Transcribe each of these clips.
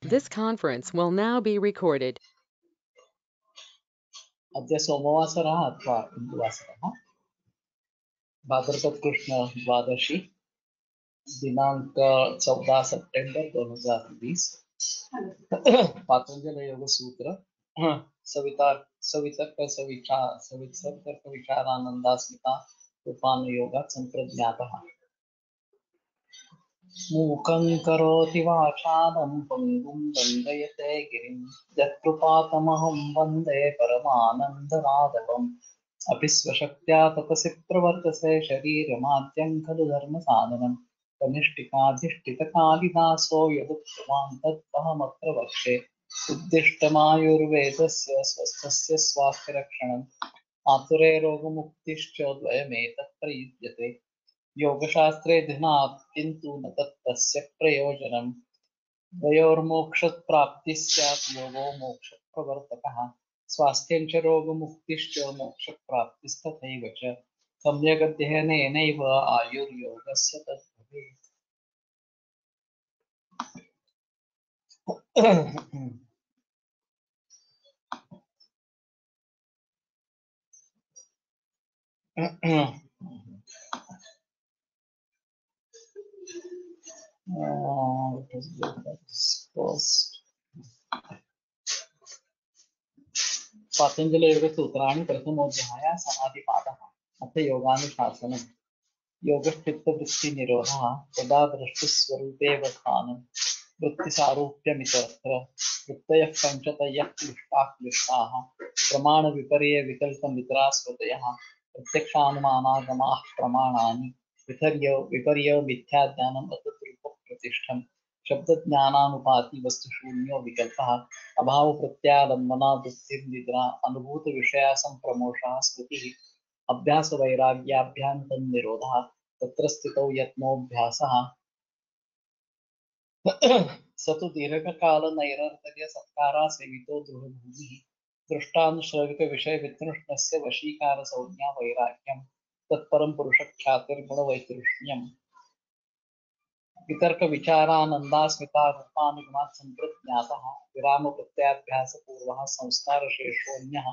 This conference will now be recorded. अद्य सोमवासरः अथवा इन्दुवासरः भाद्रपद कृष्ण द्वादशी दिनांक 14 सितंबर 2020 पातंजल योग सूत्र सवितर्क विचारानंदास्मिता रूपान योगात् संप्रज्ञातः मूकं करोति वाचालं पङ्गुं दण्डयते गिरिं यत्कृपातमहं वन्दे परमानन्दमाधवम् अपि स्वशक्त्या तपसि प्रवर्तसे शरीरमाद्यं खलु धर्मसाधनं कनिष्ठिकाधिष्ठितकालिदासो यदुक्तवान् तत्त्वमत्र वक्ष्ये उद्दिष्टमायुर्वेदस्य स्वस्थस्य स्वास्थ्यरक्षणम् आतुरे रोगमुक्तिश्च द्वयमेतत् प्रयुज्यते योगशास्त्रे ध्यानात् किन्तु न तस्य प्रयोजनम् द्वयोर्मोक्षप्राप्तिः स्यात् योगो मोक्षप्रवर्तकः स्वास्थ्यं च रोगमुक्तिश्च मोक्षप्राप्तिस्तथैव च सम्यगध्ययनेनैव आयुर्योगस्य तद्भवेत्। पातंजल योग सूत्राणि प्रथमोऽध्यायः समाधिपादः अथ योगानुशासनम् योगश्चित्तवृत्ति निरोधः तदा दृष्टिस्वरूपेऽवस्थानं वृत्तिसारूप्यमितरत्र वृत्तयः पञ्चतयः क्लिष्टाः प्रमाणविपर्य विकल्पमित्रास्वतयः प्रत्यक्षानुमानागमाः प्रमाणानि विपर्य मिथ्याज्ञानम् अतद्रूपप्रतिष्ठम् शब्दज्ञानानुपाति वस्तुशून्यो विकल्पः अभाव प्रत्यालम्बना बुद्धिर्निद्रा अनुभूत विषया संप्रमोषः स्मृतिः अभ्यास वैराग्याभ्यां तन्निरोधः तत्र स्थितौ यत्नोऽभ्यासः स तु दीर्घकाल नैरन्तर्य सत्कारा सेवितो दृढभूमिः दृष्टानुश्रविक विषय वितृष्णस्य वशीकार संज्ञा वैराग्यं तत्परं पुरुषख्यातिर्गुणवैतृष्ण्यम् वितर्क विचारानन्दास्मिता रूपानुगुणात् संप्रज्ञातः विराम प्रत्याभ्यास पूर्वः संस्कार शेषोऽन्यः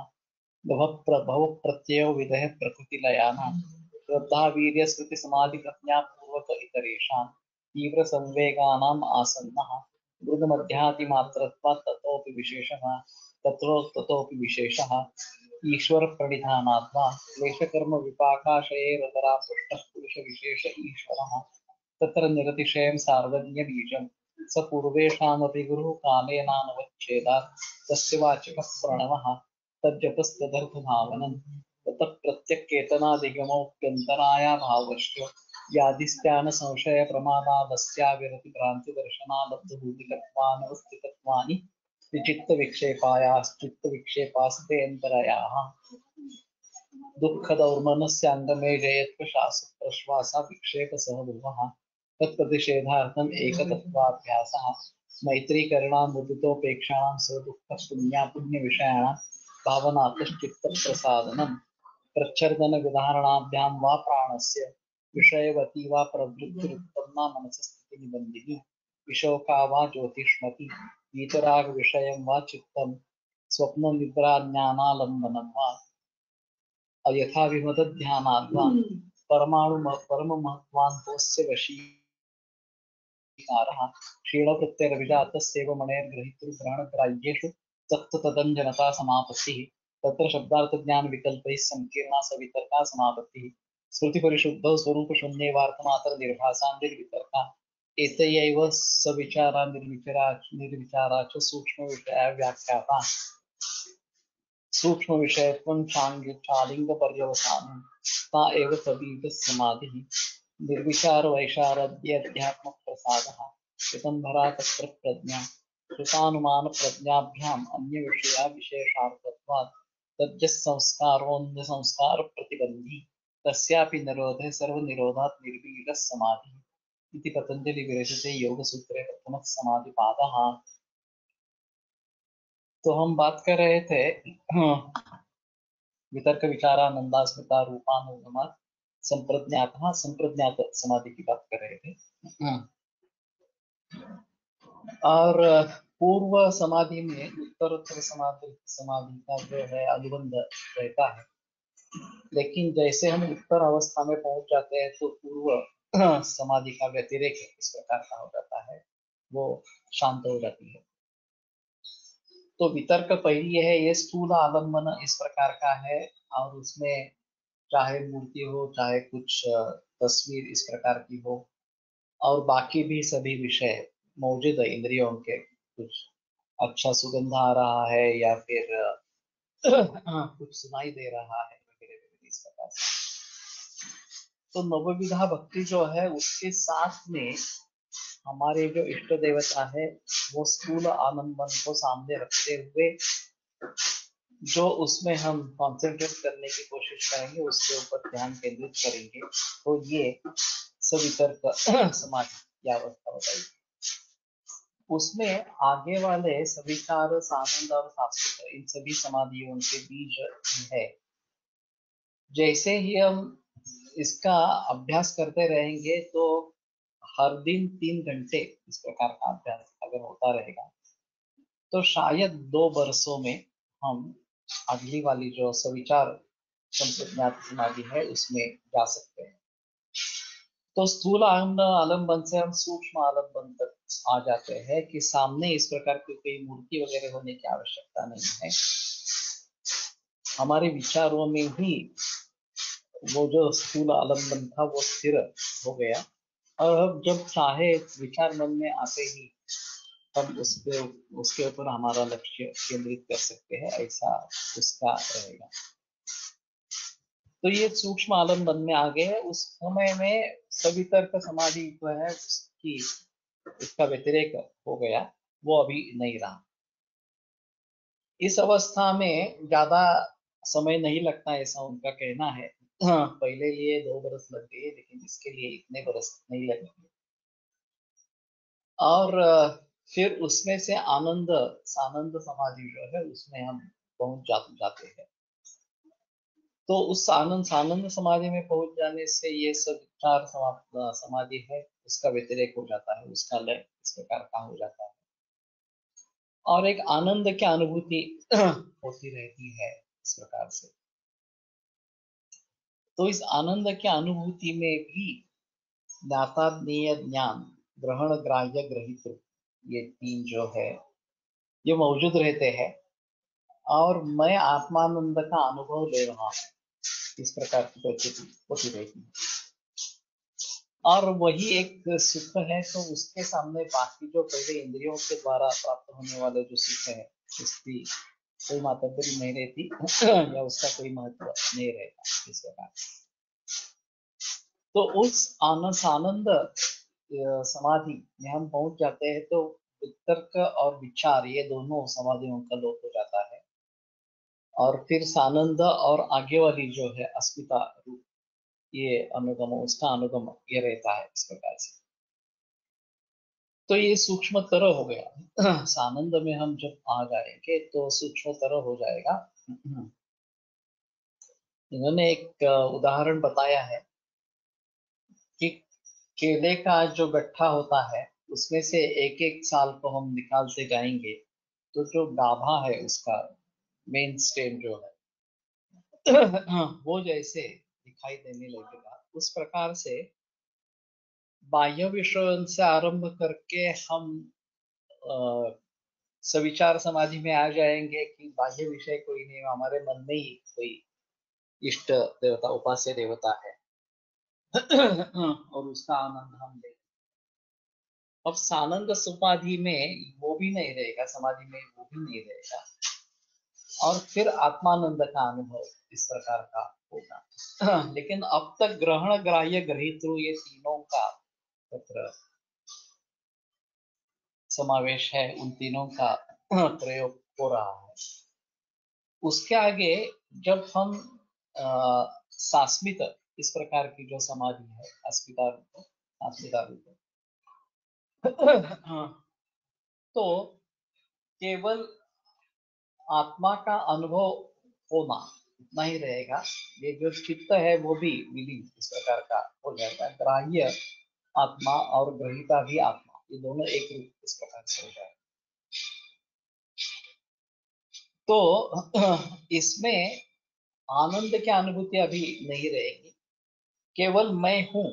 भव प्रत्ययो विधेय प्रकृतिलयानां श्रद्धा वीर्य स्मृति समाधि प्रज्ञा पूर्वक इतरेषां तीव्र संवेगानाम् आसन्नः मृदमध्यातिमात्रत्वात् ततोऽपि विशेषः ईश्वर प्रणिधानात् वा क्लेशकर्म विपाकाशयेरतरा पुष्टः पुरुष विशेष ईश्वरः तत्र निरतिशयं सार्वज्ञबीजं स पूर्वेषामपि गुरुः कालेनानवच्छेदात् तस्य वाचकः प्रणवः तज्जपस्तदर्थभावनं ततः प्रत्यक्केतनादिगमोऽप्यन्तरायाभावश्च व्याधिस्त्यान संशय प्रमादादस्याविरति भ्रान्तिदर्शनालब्धभूतिकत्वानवस्थितत्वानि विचित्तविक्षेपायाश्चित्तविक्षेपास्ते अन्तरायाः दुःखदौर्मनस्याङ्गमे जयत्प्रश्वासा विक्षेपसहभुवः तत्प्रतिषेधार्थम् एकतत्त्वाभ्यासः मैत्रीकरणामृदुतोपेक्षाणां स्वदुःखपुण्यापुण्यविषयाणां भावनातश्चित्तप्रसादनम् प्रच्छर्दनविधारणाभ्यां वा प्राणस्य विषयवती वा प्रवृत्तिरुत्पन्ना मनसस्थितिनिबन्धिनी विशोका वा ज्योतिष्मती वीतरागविषयं वा चित्तं स्वप्ननिद्राज्ञानालम्बनं वा यथा विमतध्यानाद्वा परममहत्त्वान्तोऽस्य वशीकारः क्षीणवृत्तिरभिजातस्यैव मणेर्ग्रहीतृग्रहणग्राह्येषु तत्तदञ्जनता समापत्तिः तत्र शब्दार्थज्ञानविकल्पैः सङ्कीर्णा सवितर्का समापत्तिः श्रुतिपरिशुद्धौ स्वरूपशून्यैवार्थमात्रनिर्भासान्निर्वितर्का एतयैव सविचारा निर्विचारा च सूक्ष्मविषया व्याख्याता सूक्ष्म विषयत्वं चालिङ्गपर्यवसानं सा एव सबीजसमाधिः निर्विचार वैशारद्यध्यात्मप्रसादः चिदम्बरा तत्र प्रज्ञा कृतानुमानप्रज्ञाभ्याम् अन्यविषया विशेषार्थत्वात् तज्जसंस्कारोऽन्यसंस्कारप्रतिबन्धी तस्यापि निरोधे सर्वनिरोधात् निर्वीलः समाधिः इति पतञ्जलिविरचिते योगसूत्रे प्रथमः समाधिपादः। तो हम बात कर रहे थे वितर्क विचारानंदास्मिता रूपानुगमात् संप्रज्ञात समाधि की बात कर रहे थे। और पूर्व समाधि में उत्तरोत्तर समाधि समाधि का जो है अनुबंध रहता है, लेकिन जैसे हम उत्तर अवस्था में पहुंच जाते हैं तो पूर्व समाधि का व्यतिरेक इस प्रकार का हो जाता है, वो शांत हो जाती है। तो वितर्क पहली है, ये स्थूल आलम्बन इस प्रकार का है, और उसमें चाहे मूर्ति हो चाहे कुछ तस्वीर इस प्रकार की हो, और बाकी भी सभी विषय मौजूद है इंद्रियों के, कुछ अच्छा सुगंध आ रहा है या फिर कुछ सुनाई दे रहा है वगैरह वगैरह इस प्रकार से। तो नवविधा भक्ति जो है उसके साथ में हमारे जो इष्ट देवता है वो स्थूल आलम्बन को सामने रखते हुए जो उसमें हम कंसंट्रेट करने की कोशिश करेंगे, उसके ऊपर ध्यान केंद्रित करेंगे, तो ये सवितर्क समाधि या अवस्था बताइए। उसमें आगे वाले सविचार, सानंद और शास्त्र इन सभी समाधियों के बीज है। जैसे ही हम इसका अभ्यास करते रहेंगे तो हर दिन 3 घंटे इस प्रकार का अभ्यास अगर होता रहेगा तो शायद 2 वर्षों में हम अगली वाली जो सविचार संप्रज्ञात समाधि है उसमें जा सकते हैं। तो स्थूल आलम्बन से हम सूक्ष्म आलम्बन तक आ जाते हैं कि सामने इस प्रकार की कोई मूर्ति वगैरह होने की आवश्यकता नहीं है, हमारे विचारों में ही वो जो स्थूल आलम्बन था वो स्थिर हो गया, और अब जब चाहे विचार मन में आते ही हम उसके ऊपर हमारा लक्ष्य केंद्रित कर सकते हैं, ऐसा उसका रहेगा। तो ये सूक्ष्म आलम्बन में आ गए। उस समय में सवितर्क समाधि जो है उसकी उसका व्यतिरेक हो गया, वो अभी नहीं रहा। इस अवस्था में ज्यादा समय नहीं लगता ऐसा उनका कहना है। हाँ, पहले लिए 2 बरस लग गए लेकिन इसके लिए इतने बरस नहीं लगेंगे। और फिर उसमें से आनंद सानंद समाधि जो है उसमें हम पहुंच जाते हैं। तो उस आनंद सानंद समाधि में पहुंच जाने से ये सब चार समाधि है उसका व्यतिरेक हो जाता है, उसका लय इस प्रकार का हो जाता है, और एक आनंद की अनुभूति होती रहती है इस प्रकार से। तो इस आनंद की अनुभूति में भी ज्ञाताज्ञेय ज्ञान, ग्रहण ग्राह्य ग्रहित, ये 3 जो है ये मौजूद रहते हैं, और मैं आत्मानंद का अनुभव ले रहा हूँ इस प्रकार की परिस्थिति होती रहती है। और वही एक सुख है, तो उसके सामने बाकी जो पहले इंद्रियों के द्वारा प्राप्त होने वाले जो सुख है उसकी कोई मातब्बरी नहीं रहती या उसका कोई महत्व नहीं रहता इस प्रकार। तो उस आनंद समाधि में हम पहुंच जाते हैं तो वितर्क और विचार ये दोनों समाधियों का लोप हो जाता है, और फिर सानंद और आगे वाली जो है अस्मिता रूप ये अनुगम, उसका अनुगम ये रहता है इस प्रकार से। तो ये सूक्ष्मतर हो गया। सानंद में हम जब आ जाएंगे तो सूक्ष्मतर हो जाएगा। इन्होंने एक उदाहरण बताया है कि केले का जो गट्ठा होता है उसमें से एक एक साल को हम निकालते जाएंगे तो जो गाभा है उसका मेन स्टेम जो है वो जैसे दिखाई देने लगेगा, उस प्रकार से बाह्य विषयों से आरंभ करके हम सविचार समाधि में आ जाएंगे कि बाह्य विषय कोई नहीं, हमारे मन में ही कोई इष्ट देवता उपास्य देवता है और उसका आनंद हम ले। अब सानंद समाधि में वो भी नहीं रहेगा, समाधि में वो भी नहीं रहेगा, और फिर आत्मानंद का अनुभव इस प्रकार का होगा। लेकिन अब तक ग्रहण ग्राह्य ग्रहित ये तीनों का तत्र समावेश है, उन तीनों का प्रयोग हो रहा है। उसके आगे जब हम सास्मित इस प्रकार की जो समाधि है अस्मिता रूप, सास्मिता रूप हाँ, तो केवल आत्मा का अनुभव होना उतना ही रहेगा, ये जो चित्त है वो भी विलीन इस प्रकार का हो जाएगा। ग्राह्य आत्मा और ग्रहिता भी आत्मा, ये दोनों एक रूप इस प्रकार से हो जाएगा। तो इसमें आनंद की अनुभूति अभी नहीं रहेगी, केवल मैं हूं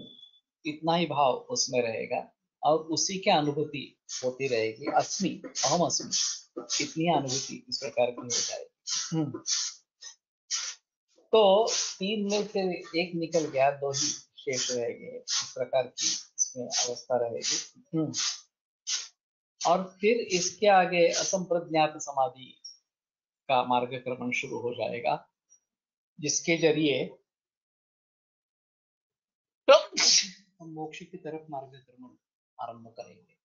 इतना ही भाव उसमें रहेगा और उसी की अनुभूति होती रहेगी। अस्मि, अहम अस्मि, इतनी अनुभूति इस प्रकार की हो जाएगी। तो तीन में से एक निकल गया, दो ही शेष रह गए, इस प्रकार की इसमें अवस्था रहेगी। और फिर इसके आगे असंप्रज्ञात समाधि का मार्गक्रमण शुरू हो जाएगा, जिसके जरिए हम मोक्ष की तरफ मार्गक्रमण आरंभ करेंगे।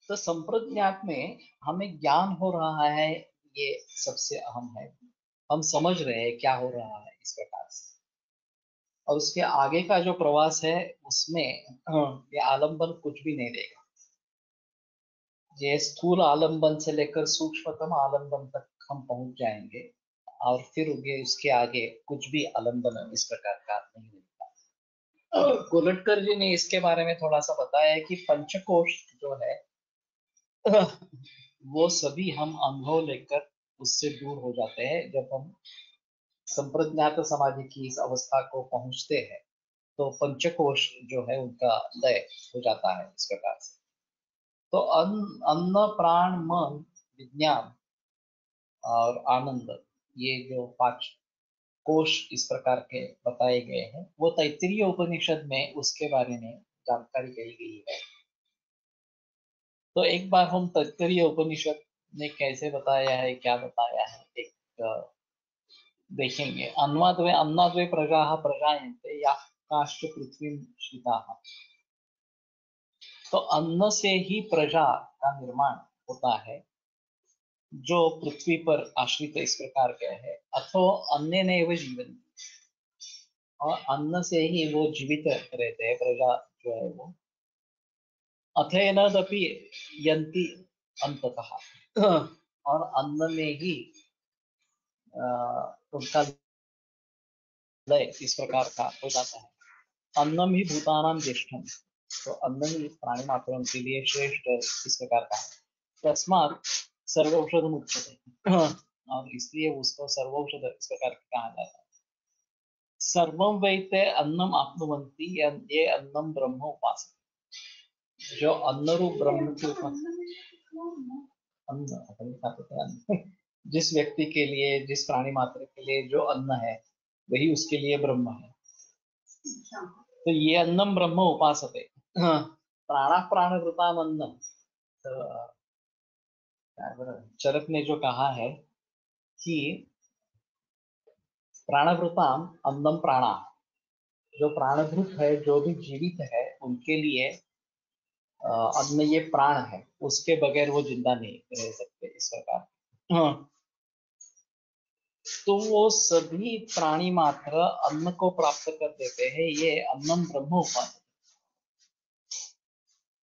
तो संप्रज्ञात में हमें ज्ञान हो रहा है, ये सबसे अहम है। हम समझ रहे हैं क्या हो रहा है इस प्रकार से, और उसके आगे का जो प्रवास है उसमें ये आलंबन कुछ भी नहीं देगा। ये स्थूल आलंबन से लेकर सूक्ष्मतम आलंबन तक हम पहुंच जाएंगे, और फिर ये उसके आगे कुछ भी आलंबन इस प्रकार का नहीं मिलता। कोलटकर जी ने इसके बारे में थोड़ा सा बताया है कि पंचकोश जो है वो सभी हम अनुभव लेकर उससे दूर हो जाते हैं। जब हम संप्रज्ञात समाधि की इस अवस्था को पहुंचते हैं तो पंचकोश जो है उनका लय हो जाता है इस प्रकार से। तो अन्न प्राण मन विज्ञान और आनंद, ये जो पांच कोश इस प्रकार के बताए गए हैं, वो तैत्तिरीय उपनिषद में उसके बारे में जानकारी दी गई है। तो एक बार हम तैत्तिरीय उपनिषद ने कैसे बताया है, क्या बताया है, एक देखेंगे। अन्नाद्वै प्रजा प्रजायन्ते या काष्ठ पृथ्वी श्रिता। तो अन्न से ही प्रजा का निर्माण होता है, जो पृथ्वी पर आश्रित इस प्रकार के है। अथो अन्नेनैव जीवन, और अन्न से ही वो जीवित रहते हैं, प्रजा जो है वो। अथेनदपि यन्ति अंततः, और अन्न में ही उनका लय इस प्रकार का हो जाता है। अन्नम ही भूतानां ज्येष्ठम, तो अन्न ही प्राणी मात्रों के लिए श्रेष्ठ इस प्रकार का है। तस्मात् सर्वौषधम उच्यते, और इसलिए उसको सर्वौषध इस प्रकार का कहा जाता है। सर्वम वैते अन्नम आप्नुवन्ति ये अन्नम ब्रह्म उपासते, जो अन्न रूप ब्रह्म की उपासना, अन्न अपन खाते थे अन्न, जिस व्यक्ति के लिए, जिस प्राणी मात्र के लिए जो अन्न है वही उसके लिए ब्रह्म है। तो ये अन्नम ब्रह्म उपासते, प्राणा प्राणभृताम अन्नम। तो चरक ने जो कहा है कि प्राणभृताम अन्नम प्राणा, जो प्राणभृत है, जो भी जीवित है, उनके लिए अन्न ये प्राण है, उसके बगैर वो जिंदा नहीं रह सकते इस प्रकार। तो वो सभी प्राणी मात्र अन्न को प्राप्त कर देते हैं, ये अन्नम ब्रह्म उपासना।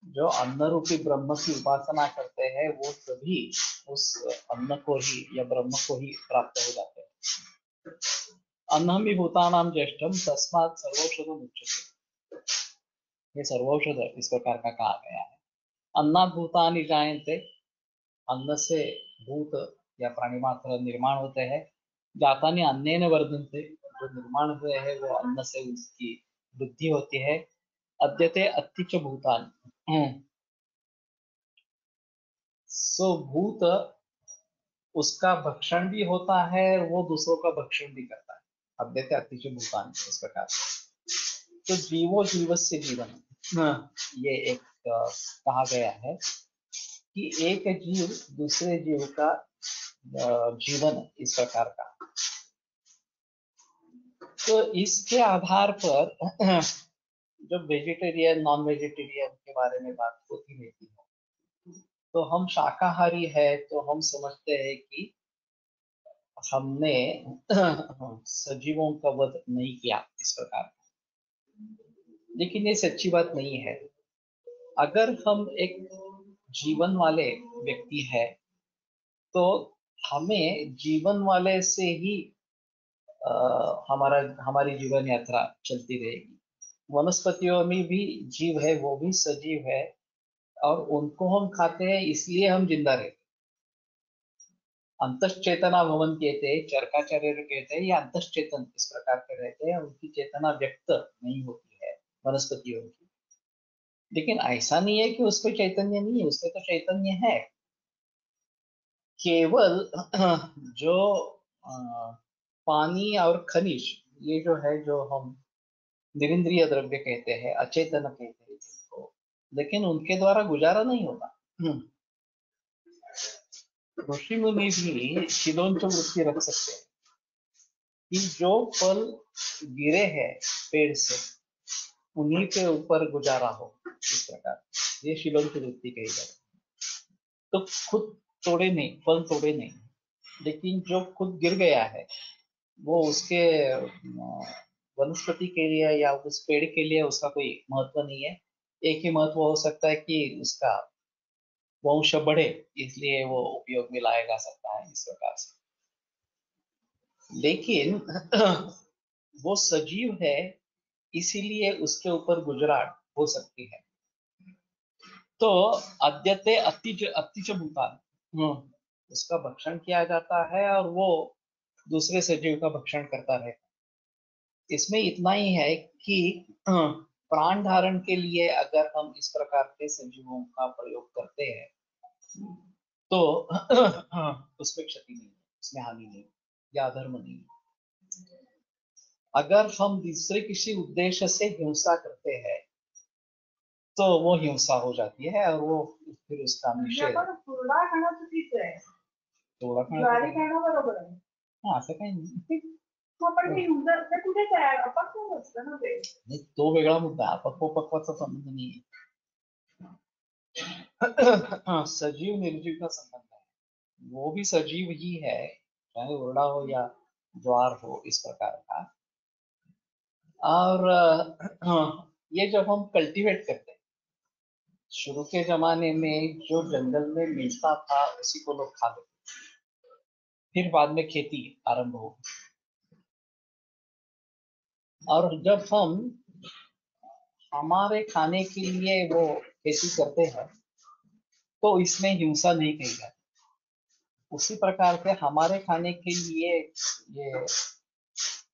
जो अन्न रूपी ब्रह्म की उपासना करते हैं वो सभी उस अन्न को ही या ब्रह्म को ही प्राप्त हो जाते हैं। अन्नम ही भूतानां ज्येष्ठम तस्मात् सर्वौषधम उच्यते, ये सर्वौषध इस प्रकार का कहा गया है। अन्नात् भूतानि जायन्ते, अन्न से भूत या प्राणी मात्र निर्माण होते हैं। जातानि अन्नेन वर्धन्ते, जो निर्माण हुए हैं वो अन्न से उसकी वृद्धि होती है। अद्यते अत्ति च भूतानि, सो भूत उसका भक्षण भी होता है, वो दूसरों का भक्षण भी करता है। अद्यते अत्ति च भूतानि इस प्रकार। तो जीवो जीवस्य जीवन, ये एक कहा गया है कि एक जीव दूसरे जीव का जीवन इस प्रकार का। तो इसके आधार पर जब वेजिटेरियन नॉन वेजिटेरियन के बारे में बात होती रहती है, तो हम शाकाहारी है तो हम समझते हैं कि हमने सजीवों का वध नहीं किया इस प्रकार। लेकिन ये सच्ची बात नहीं है। अगर हम एक जीवन वाले व्यक्ति है तो हमें जीवन वाले से ही हमारी जीवन यात्रा चलती रहेगी। वनस्पतियों में भी जीव है, वो भी सजीव है, और उनको हम खाते हैं इसलिए हम जिंदा रहते। अंतश्चेतना भवन्त्येते, चरकाचार्य कहते हैं ये अंतश्चेतन इस प्रकार के रहते हैं, उनकी चेतना व्यक्त नहीं होती है वनस्पतियों की। लेकिन ऐसा नहीं है कि उसमें चैतन्य नहीं है, उसमें तो चैतन्य है। केवल जो अ, पानी और खनिज, ये जो है, जो हम निरिंद्रिय द्रव्य कहते हैं, अचेतन कहते हैं जिनको, लेकिन उनके द्वारा गुजारा नहीं होता। ऋषि मुनि भी शिलोंच वृत्ति रख सकते हैं कि जो फल गिरे हैं पेड़ से उन्हीं के ऊपर गुजारा हो, इस प्रकार ये शिलोंच वृत्ति कही जाती है। तो खुद तोड़े नहीं, फल तोड़े नहीं, लेकिन जो खुद गिर गया है वो उसके वनस्पति के लिए या उस पेड़ के लिए उसका कोई महत्व नहीं है। एक ही महत्व हो सकता है कि उसका वंश बढ़े, इसलिए वो उपयोग में लाया जा सकता है इस प्रकार से। लेकिन वो सजीव है, इसीलिए उसके ऊपर गुजरात हो सकती है। तो अद्यते अतिज अतिच भूतान, उसका भक्षण किया जाता है और वो दूसरे सजीव का भक्षण करता है। इसमें इतना ही है कि प्राण धारण के लिए अगर हम इस प्रकार के सजीवों का प्रयोग करते हैं तो उसमें क्षति नहीं है, उसमें हानि नहीं या अधर्म नहीं है। अगर हम दूसरे किसी उद्देश्य से हिंसा करते हैं तो वो हिंसा हो जाती है और वो फिर उसका निषेध। तुरडा खाणं चुकीचं आहे, थोड़ा ज्वारी खाणं बरोबर आहे. हाँ, असं काही नाही. मग पण ते युजर ते कुठे तयार अपक्व असतं ना ते. नाही, तो वेगळा मुद्दा, अपक्वाचा संबंध नाही आहे. सजीव निर्जीव का संबंध है, वो भी सजीव ही है, चाहे उरड़ा हो या ज्वार हो, इस प्रकार का। और ये जब हम कल्टीवेट करते हैं, शुरू के जमाने में जो जंगल में मिलता था उसी को लोग खा लेते, फिर बाद में खेती आरंभ हो। और जब हम हमारे खाने के लिए वो खेती करते हैं तो इसमें हिंसा नहीं कही जाती। उसी प्रकार से हमारे खाने के लिए ये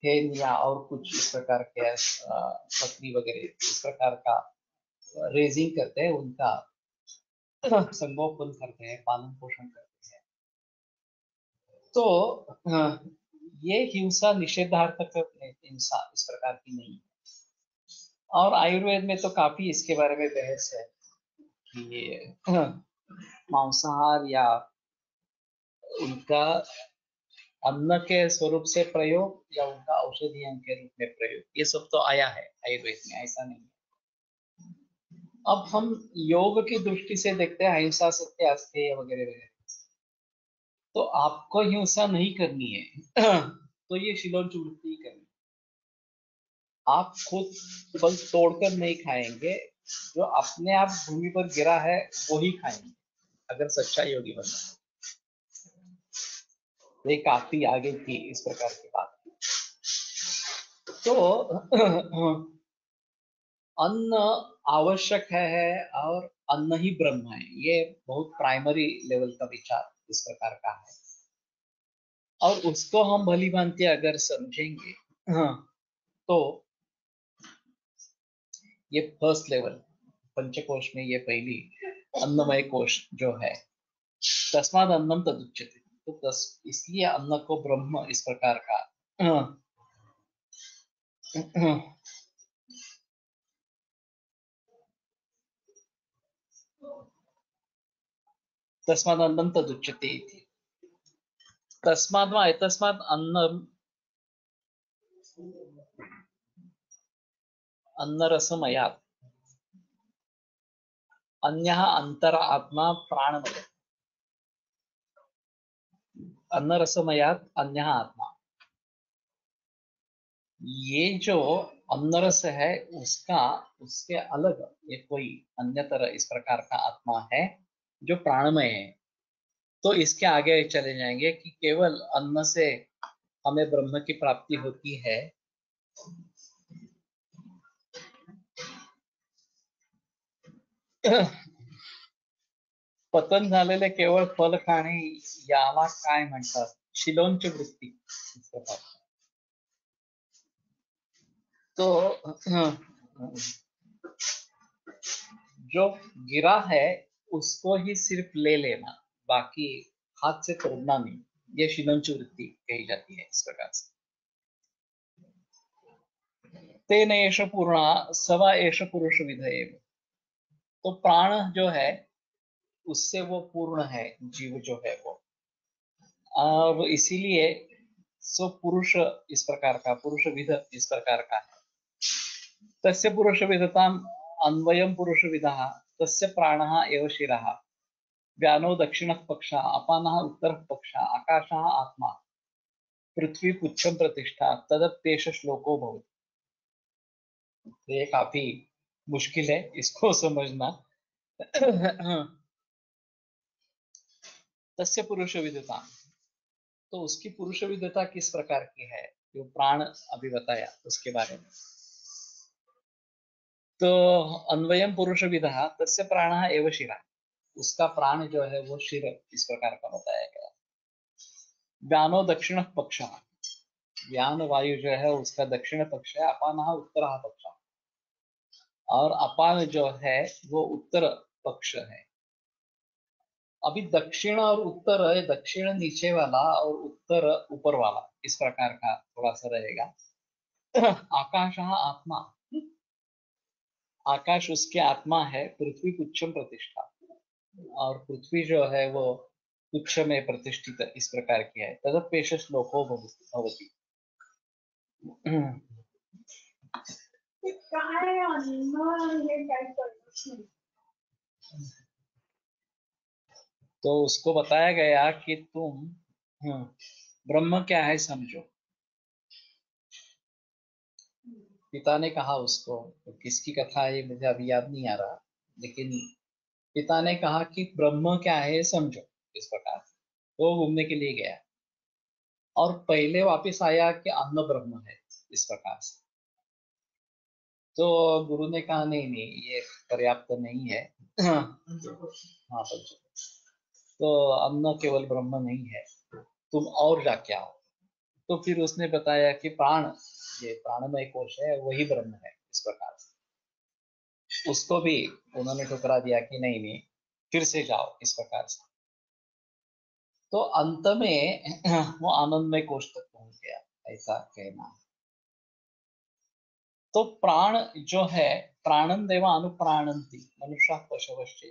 हेन या और कुछ इस प्रकार के बकरी वगैरह इस प्रकार का रेजिंग करते हैं, उनका संगोपन करते हैं, पालन पोषण करते हैं। तो ये हिंसा निषेधार्थक हिंसा इस प्रकार की नहीं है। और आयुर्वेद में तो काफी इसके बारे में बहस है कि मांसाहार या उनका अन्न के स्वरूप से प्रयोग या उनका औषधीय के रूप में प्रयोग, ये सब तो आया है आयुर्वेद में, ऐसा नहीं है। अब हम योग की दृष्टि से देखते हैं, अहिंसा सत्य अस्तेय वगैरह वगैरह, तो आपको हिंसा नहीं करनी है तो ये शिलोंच वृत्ति ही करनी। आप खुद फल तोड़कर नहीं खाएंगे, जो अपने आप भूमि पर गिरा है वो ही खाएंगे, अगर सच्चा योगी बनना है। ये काफी आगे की इस प्रकार की बात है। तो अन्न आवश्यक है और अन्न ही ब्रह्म है, ये बहुत प्राइमरी लेवल का विचार इस प्रकार का है। और उसको हम भली भांति अगर समझेंगे तो ये फर्स्ट लेवल पंचकोश में ये पहली अन्नमय कोश जो है, तस्माद अन्नम तदुच्यते, तो इसलिए अन्न को ब्रह्म इस प्रकार का तस्माद अन्नम तदुच्यते इति। तस्माद वा एतस्माद अन्नम अन्नरसमयात् अन्यः अंतर आत्मा प्राणमय, अन्नरसमयात् अन्यः आत्मा। ये जो अन्नरस है उसका, उसके अलग ये कोई अन्यतर इस प्रकार का आत्मा है जो प्राणमय है। तो इसके आगे चले जाएंगे कि केवल अन्न से हमें ब्रह्म की प्राप्ति होती है, पतन झालेले केवळ फल खाणे याला काय म्हणतात? शिलोंची वृत्ती इस प्रकार। तो जो गिरा है उसको ही सिर्फ ले लेना, बाकी हाथ से तोड़ना नहीं, ये शिलोंची वृत्ति कही जाती है इस प्रकार से। तेन एष पूर्णा सवा एष पुरुष विधेय। तो प्राण जो है उससे वो पूर्ण है, जीव जो है वो। अब इसीलिए सो पुरुष इस प्रकार का, पुरुष विध इस प्रकार का है। तस्य पुरुष विधताम अन्वयम पुरुष विदः तस्य प्राणः एव शिरः व्यानो दक्षिणः पक्षः अपानः उत्तरः पक्षः आकाशः आत्मा पृथ्वी पुच्छम प्रतिष्ठा तदप्येष श्लोको भवति। ये काफी मुश्किल है इसको समझना। तस्य पुरुष विधता, तो उसकी पुरुष विधता किस प्रकार की है, जो प्राण अभी बताया उसके बारे में। तो अन्वयम पुरुष विधा तस्य प्राणः एव शिरा, उसका प्राण जो है वो शिर इस प्रकार का बताया गया। व्यानो दक्षिण पक्ष, व्यान वायु जो है उसका दक्षिण पक्ष है, अपानः उत्तर पक्ष, और अपान जो है वो उत्तर पक्ष है। अभी दक्षिण और उत्तर है, दक्षिण नीचे वाला और उत्तर ऊपर वाला इस प्रकार का थोड़ा सा रहेगा। आकाश आत्मा, आकाश उसके आत्मा है, पृथ्वी पुच्छम प्रतिष्ठा, और पृथ्वी जो है वो पुच्छ में प्रतिष्ठित इस प्रकार की है। तदपेश श्लोको भवति। काय अन्न हे काय कळत नाही. तो उसको बताया गया कि तुम ब्रह्म क्या है समझो। पिता ने कहा उसको, तो किसकी कथा है मुझे अभी याद नहीं आ रहा, लेकिन पिता ने कहा कि ब्रह्म क्या है समझो इस प्रकार से। वो घूमने के लिए गया और पहले वापस आया कि अन्न ब्रह्म है इस प्रकार से। तो गुरु ने कहा नहीं नहीं ये पर्याप्त नहीं है। हाँ पंचो, तो अन्न केवल ब्रह्म नहीं है, तुम और जाके आओ। तो फिर उसने बताया कि प्राण, ये प्राणमय कोश है, वही ब्रह्म है इस प्रकार से। उसको भी उन्होंने ठुकरा दिया कि नहीं नहीं फिर से जाओ इस प्रकार से। तो अंत में वो आनंदमय कोश तक पहुंच गया, ऐसा कहना। तो प्राण जो है, प्राणन देवा अनुप्राणंती मनुष्य पशवश्चै।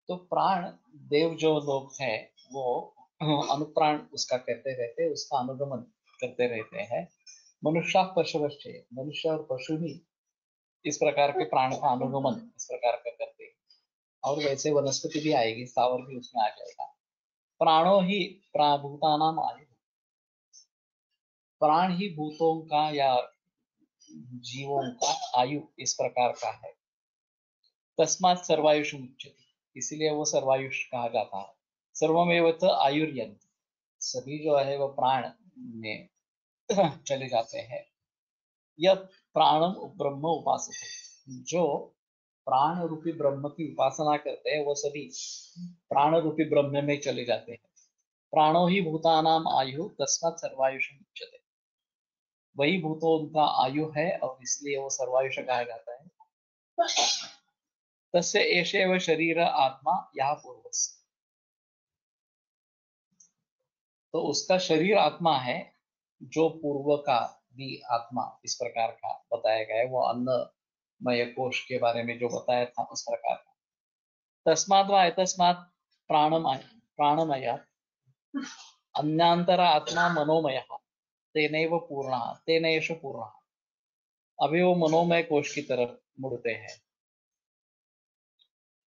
तो प्राण देव जो लोग हैं वो अनुप्राण उसका कहते रहते, उसका अनुगमन करते रहते हैं। मनुष्य पशवश्चै, मनुष्य और पशु भी इस प्रकार के प्राण का अनुगमन इस प्रकार का करते हैं। और वैसे वनस्पति भी आएगी, स्थावर भी उसमें आ जाएगा। प्राणो ही भूतानाम आयु, प्राण ही भूतों का या जीवों का आयु इस प्रकार का है। तस्मात् सर्वायुष मुच्यते, इसलिए वो सर्वायुष कहा जाता है। सर्वमेव च आयुर्यंत, सभी जो है वो प्राण में चले जाते हैं। यह प्राणम ब्रह्म उपासते, जो प्राण रूपी ब्रह्म की उपासना करते हैं वो सभी प्राण रूपी ब्रह्म में चले जाते हैं। प्राणो ही भूतानाम आयु तस्मात् सर्वायुष मुच्यते, वही भूतों उनका आयु है और इसलिए वो सर्वायुष कहा जाता है। तस्य एषेव शरीर आत्मा यह पूर्वस्य, तो उसका शरीर आत्मा है जो पूर्व का भी आत्मा इस प्रकार का बताया गया है। वो अन्नमय कोश के बारे में जो बताया था उस प्रकार का। तस्मात् वा एतस्मात् प्राणमय अन्यांतर आत्मा मनोमय तेनैव पूर्णः तेन एष पूर्णः। अभी वो मनोमय कोश की तरफ मुड़ते हैं।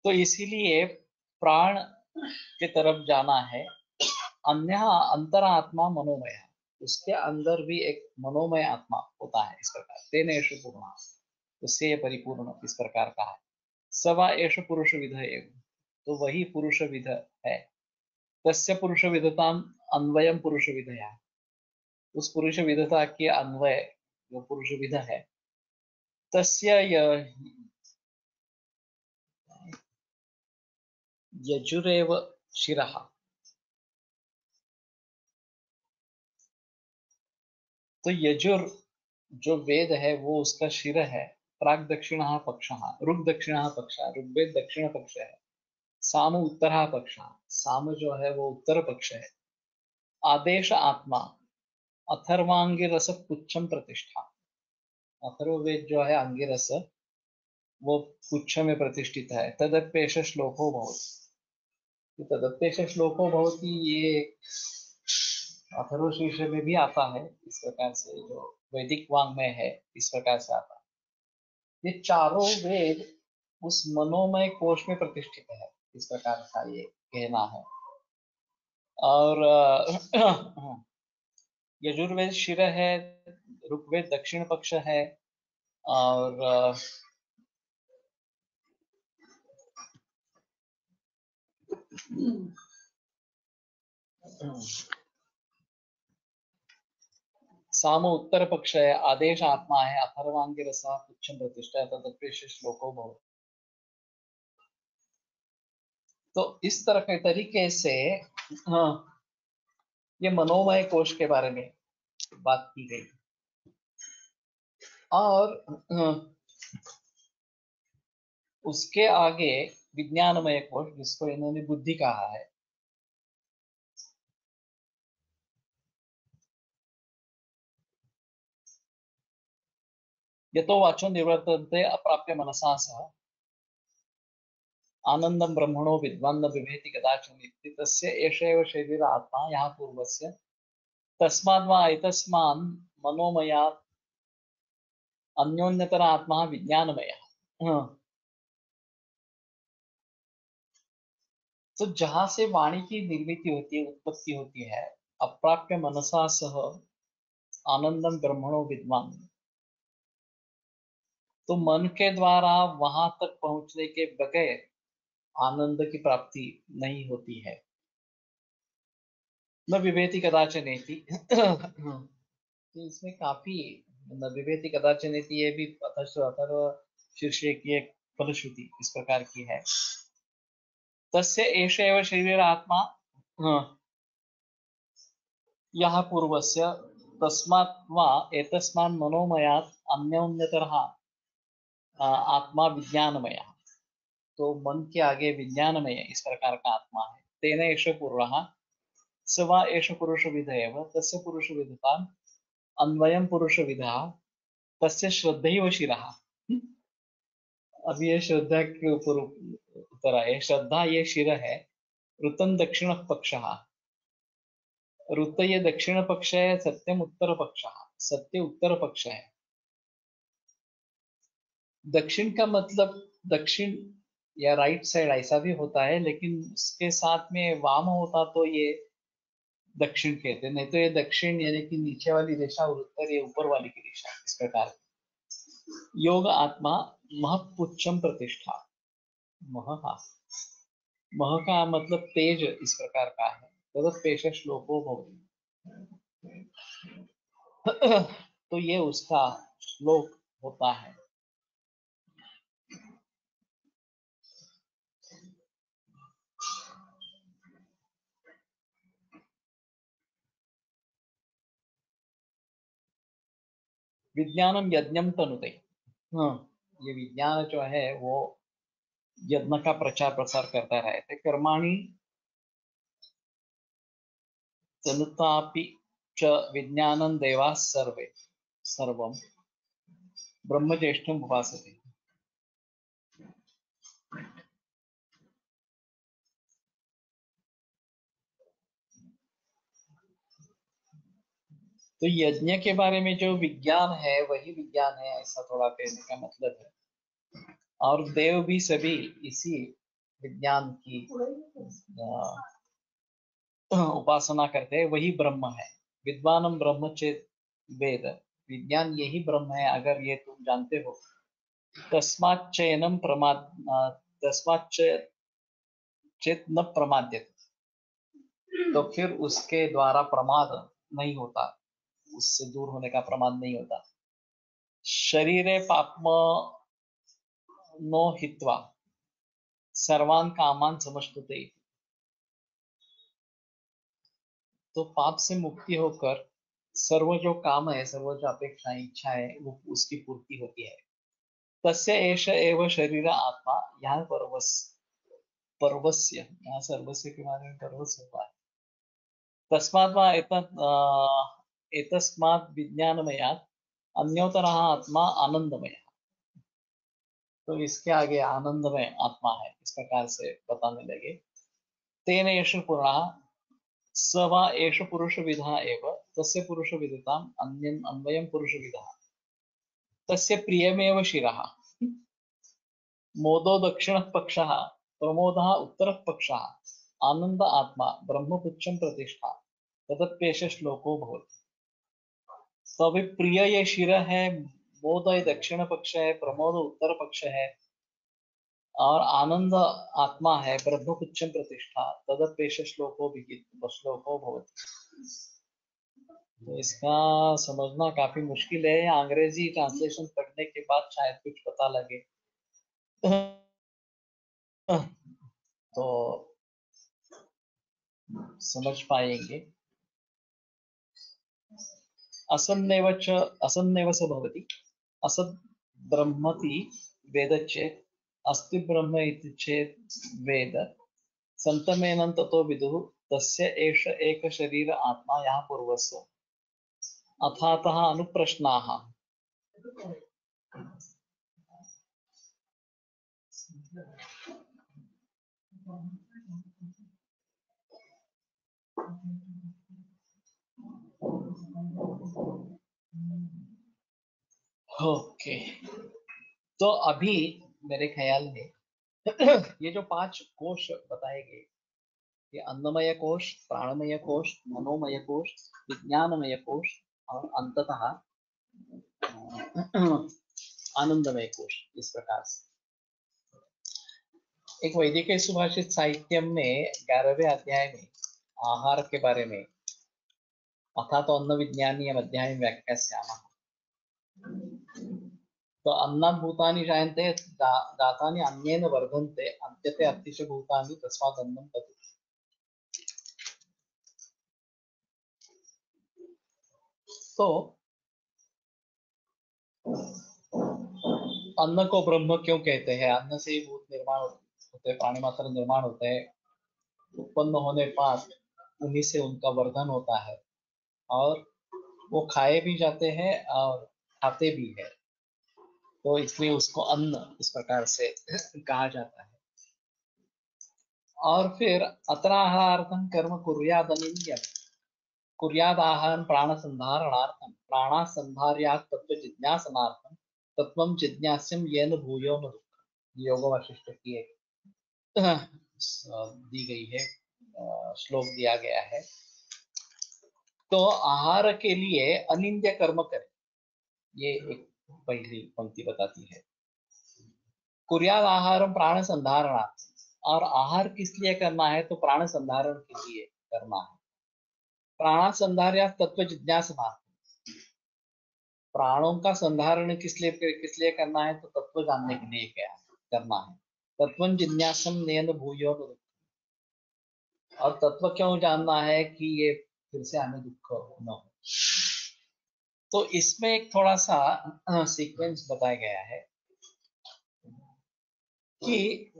तो इसीलिए प्राण के तरफ जाना है। अन्य अंतरात्मा मनोमय, उसके अंदर भी एक मनोमय आत्मा होता है इस प्रकार। तेन एष पूर्णः, उससे परिपूर्ण इस प्रकार का है। सवा एष पुरुष विध एव, तो वही पुरुष विध है। तस्य पुरुष विधताम अन्वयम पुरुष विधया, उस पुरुष विधता के अन्वय जो पुरुष विध है। तस्य यजुरेव शिरः। तो यजुर जो वेद है वो उसका शिर है। प्राग दक्षिणः पक्षः, ऋग दक्षिणः पक्षः, ऋग्वेद दक्षिण पक्ष है। साम उत्तरः पक्षः, साम जो है वो उत्तर पक्ष है। आदेश आत्मा, अथर्वांगिरस पुच्छम प्रतिष्ठा। अथर्ववेद जो है अंगिरस वो पुच्छ में प्रतिष्ठित है। तदप्येष श्लोको भवति। तदप्येष श्लोको भवति ये अथर्वशीर्ष में भी आता है इस प्रकार से, जो वैदिक वांग में है इस प्रकार से आता है। ये चारों वेद उस मनोमय कोश में प्रतिष्ठित है, इस प्रकार का ये कहना है। और यजुर्वेद शिर है, ऋग्वेद दक्षिण पक्ष है, और साम उत्तर पक्ष है, आदेश आत्मा है, अथर्वांगिरस पुच्छम प्रतिष्ठा, तदप्येष श्लोको भवति। तो इस तरह के तरीके से ये मनोमय कोश के बारे में बात की गई। और उसके आगे विज्ञानमय कोश, जिसको इन्होंने बुद्धि कहा है। यतो वाचो निवर्तन्ते अप्राप्य मनसा सह आनंदम ब्रह्मणो विद्वान् न बिभेति कदाचन इति तस्य एष एव शरीर आत्मा यः पूर्वस्य तस्माद् वा एतस्मान् मनोमयात् अन्योन्यतर आत्मा विज्ञानमयः। तो जहां से वाणी की निर्मित होती है, उत्पत्ति होती है, अप्राप्य मनसा सह आनंदम ब्रह्मणो विद्वान्, तो मन के द्वारा वहां तक पहुंचने के बगैर आनंद की प्राप्ति नहीं होती है। न विभेति कदाचन नेति। तो इसमें काफी न विभेति कदाचन नेति, ये भी अथर्व शीर्षे की एक फलश्रुति इस प्रकार की है। तस्य एष एव शरीर आत्मा यः पूर्वस्य तस्मात् वा एतस्मान् मनोमयात् अन्योन्यतरः आत्मा विज्ञानमय। तो मन के आगे विज्ञानमय इस प्रकार का आत्मा है। तेन एष पूर्वः स वा एष पुरुषविद एव तस्य पुरुषविदताम् अन्वयं पुरुषविदः तस्य श्रद्धैव शिरः। अब ये श्रद्धा के ऊपर उत्तर आए। श्रद्धा ये शिर है। ऋतं दक्षिण पक्षः, ऋत ये दक्षिण पक्ष है, सत्यम उत्तर पक्षः, सत्य उत्तर पक्ष है। दक्षिण का मतलब दक्षिण या राइट साइड ऐसा भी होता है, लेकिन उसके साथ में वाम होता तो ये दक्षिण कहते हैं, नहीं तो ये दक्षिण यानी कि नीचे वाली दिशा और उत्तर ये ऊपर वाली की दिशा, इस प्रकार। योग आत्मा मह पुच्छम प्रतिष्ठा। मह का मतलब तेज इस प्रकार का है। तदपेश श्लोको भवति। तो ये उसका श्लोक होता है। विज्ञानम यज्ञम तनुते। ये विज्ञान जो है वो यज्ञ का प्रचार प्रसार करता रहता है। कर्माणि तनुतापि च विज्ञानं देवाः सर्वे सर्वं ब्रह्मज्येष्ठम् उपासते। तो यज्ञ के बारे में जो विज्ञान है वही विज्ञान है, ऐसा थोड़ा कहने का मतलब है। और देव भी सभी इसी विज्ञान की उपासना करते हैं, वही ब्रह्म है। विद्वानम ब्रह्म चेत वेद, विज्ञान यही ब्रह्म है अगर ये तुम जानते हो। तस्माच्चयनम प्रमाद, तस्माच्च चेत न प्रमाद्यते, तो फिर उसके द्वारा प्रमाद नहीं होता, उससे दूर होने का प्रमाद नहीं होता। शरीरे पाप्म नो हित्वा सर्वान कामान समष्टुते। तो पाप से मुक्ति होकर सर्व जो काम है, सर्व जो अपेक्षाएं, इच्छा है, वो उसकी पूर्ति होती है। तस्य एष एव शरीर आत्मा, यहाँ पर्वस्य, यहाँ सर्वस्य के बारे में पर्वस्य हुआ है। तस्मात् वा एतस्मात् विज्ञानमयात् अन्योतरः आत्मा आनंदमय। तो इसके आगे आनंदमय आत्मा है, इस प्रकार से बताने लगे। तेन एष पुराः स वा एष पुरुषविदः एव, तस्य पुरुषविदिताम् अन्वयं पुरुषविदः, तस्य प्रियमेव शिरः। मोदो दक्षिणः पक्षः, प्रमोदः उत्तरः पक्षः, आनंद आत्मा ब्रह्मपुच्छं प्रतिष्ठा, तदप्येष श्लोको भवति। तो अभी प्रिय ये शिर है, मोद ये दक्षिण पक्ष है, प्रमोद उत्तर पक्ष है, और आनंद आत्मा है, ब्रह्मपुच्छं प्रतिष्ठा, तदप्येष श्लोको भवति। तो इसका समझना काफी मुश्किल है, अंग्रेजी ट्रांसलेशन पढ़ने के बाद शायद कुछ पता लगे। तो समझ पाएंगे। असन्नेव स भवति, असद् ब्रह्मति वेद चेत्, अस्ति ब्रह्म इति चेत् वेद, संतमेनं ततो विदुः, तस्य एष एक शरीर आत्मा यः पूर्वस्य। अथातः अनुप्रश्नाः। ओके, तो अभी मेरे ख्याल में ये जो 5 कोश बताए गए, ये अन्नमय कोश, प्राणमय कोश, मनोमय कोश, विज्ञानमय कोश और अंततः आनंदमय कोश, इस प्रकार से। एक वैदिक सुभाषित साहित्य में 11वें अध्याय में आहार के बारे में, अथा तो अन्न विज्ञानीय अध्याय व्याख्यास्यामः। तो अन्नात् भूतानि जायन्ते, जातानि अन्येन वर्धन्ते, अन्त्यते अतिश भूतानि तस्मात् अन्नं तत्। तो अन्न को ब्रह्म क्यों कहते हैं? अन्न से ही भूत निर्माण होते हैं, प्राणी मात्र निर्माण होते हैं, उत्पन्न होने पर उन्हीं से उनका वर्धन होता है, और वो खाए भी जाते हैं और खाते भी है, तो इसलिए उसको अन्न इस प्रकार से कहा जाता है। और फिर अत्राहारार्थं कर्म कुर्यादनिन्द्यम्, कुर्यादाहं प्राणसंधारणार्थं, प्राणसंधार्यात् तत्व जिज्ञासनार्थं, तत्वं जिज्ञास्यं येन भूयो न दुःखम्। योग वासिष्ठ की एक दी गई है, श्लोक दिया गया है। तो आहार के लिए अनिंद्य कर्म करें, ये एक पहली पंक्ति बताती है। कुर्याद आहारम प्राण संधारणार्थ, और आहार किस लिए करना है? तो प्राण संधारण के लिए करना है। प्राण संधार्या तत्व जिज्ञासा, प्राणों का संधारण किस लिए करना है? तो तत्व जानने के लिए क्या करना है। तत्व जिज्ञासम नयन भूयो, और तत्व क्यों जानना है? कि ये फिर से हमें दुख न हो। तो इसमें एक थोड़ा सा सीक्वेंस बताया गया है कि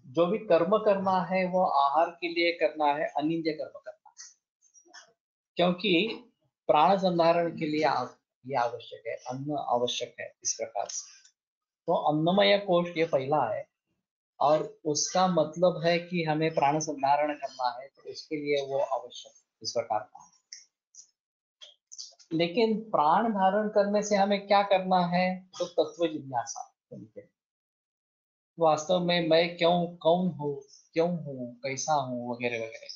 जो भी कर्म करना है वो आहार के लिए करना है, अनिंद्य कर्म करना है, क्योंकि प्राण संधारण के लिए ये आवश्यक है, अन्न आवश्यक है, इस प्रकार से। तो अन्नमय कोश ये पहला है, और उसका मतलब है कि हमें प्राण संधारण करना है, तो इसके लिए वो आवश्यक इस प्रकार का है। लेकिन प्राण धारण करने से हमें क्या करना है? तो तत्व जिज्ञासा, वास्तव में मैं कौन हूँ, क्यों हूँ, कैसा हूँ, वगैरह वगैरह,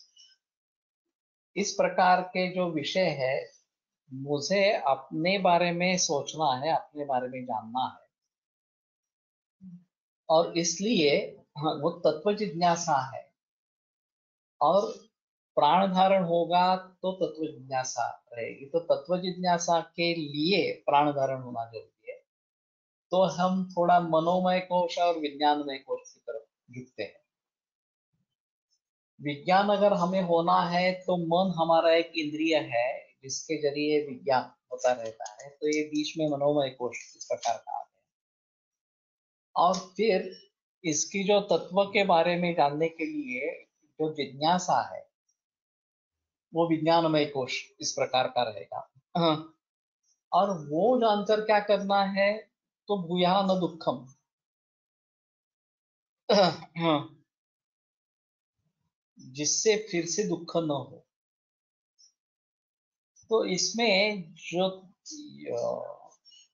इस प्रकार के जो विषय है, मुझे अपने बारे में सोचना है, अपने बारे में जानना है, और इसलिए वो तत्व जिज्ञासा है। और प्राण धारण होगा तो तत्व जिज्ञासा रहेगी, तो तत्व जिज्ञासा के लिए प्राण धारण होना जरूरी है। तो हम थोड़ा मनोमय कोश और विज्ञानमय कोश की तरफ जुटते हैं। विज्ञान अगर हमें होना है तो मन हमारा एक इंद्रिय है जिसके जरिए विज्ञान होता रहता है, तो ये बीच में मनोमय कोश इस प्रकार का आता है। और फिर इसकी जो तत्व के बारे में जानने के लिए जो जिज्ञासा है वो विज्ञानमय कोश इस प्रकार का रहेगा। और वो जानकर क्या करना है, तो भूया न दुखम, जिससे फिर से दुख न हो। तो इसमें जो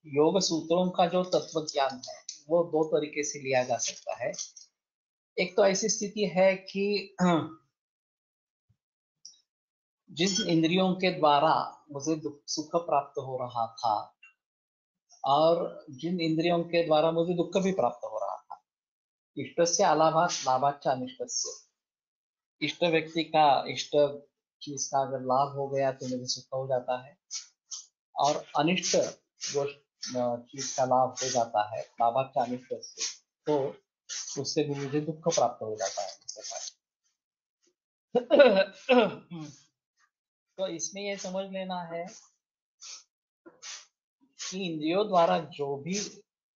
योग सूत्रों का जो तत्व ज्ञान है वो दो तरीके से लिया जा सकता है। एक तो ऐसी स्थिति है कि जिन इंद्रियों के द्वारा मुझे सुख प्राप्त हो रहा था और जिन इंद्रियों के द्वारा मुझे दुख भी प्राप्त हो रहा था, इष्टस्य अलाभात लाभाच्च अनिष्टस्य, इष्ट व्यक्ति का इष्ट चीज का अगर लाभ हो गया तो मुझे सुख हो जाता है, और अनिष्ट जो चीज का लाभ हो जाता है लाभाच्च अनिष्टस्य, तो उससे भी मुझे दुख प्राप्त हो जाता है। तो इसमें ये समझ लेना है कि इंद्रियों द्वारा जो भी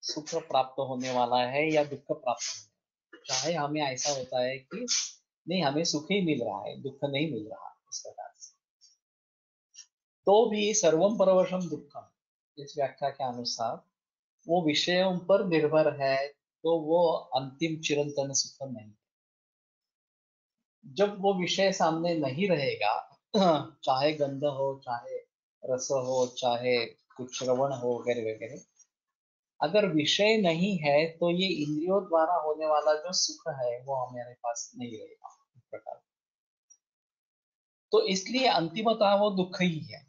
सुख प्राप्त होने वाला है या दुख प्राप्त होने, चाहे हमें ऐसा होता है कि नहीं हमें सुख ही मिल रहा है, दुख नहीं मिल रहा, इस प्रकार से, तो भी सर्वम परवशम दुखम इस व्याख्या के अनुसार वो विषयों पर निर्भर है, तो वो अंतिम चिरंतन सुख नहीं। जब वो विषय सामने नहीं रहेगा, चाहे गंध हो, चाहे रस हो, चाहे कुछ श्रवण हो वगैरह वगैरह, अगर विषय नहीं है तो ये इंद्रियों द्वारा होने वाला जो सुख है वो हमारे पास नहीं रहेगा इस प्रकार। तो इसलिए अंतिमतः वो दुख ही है,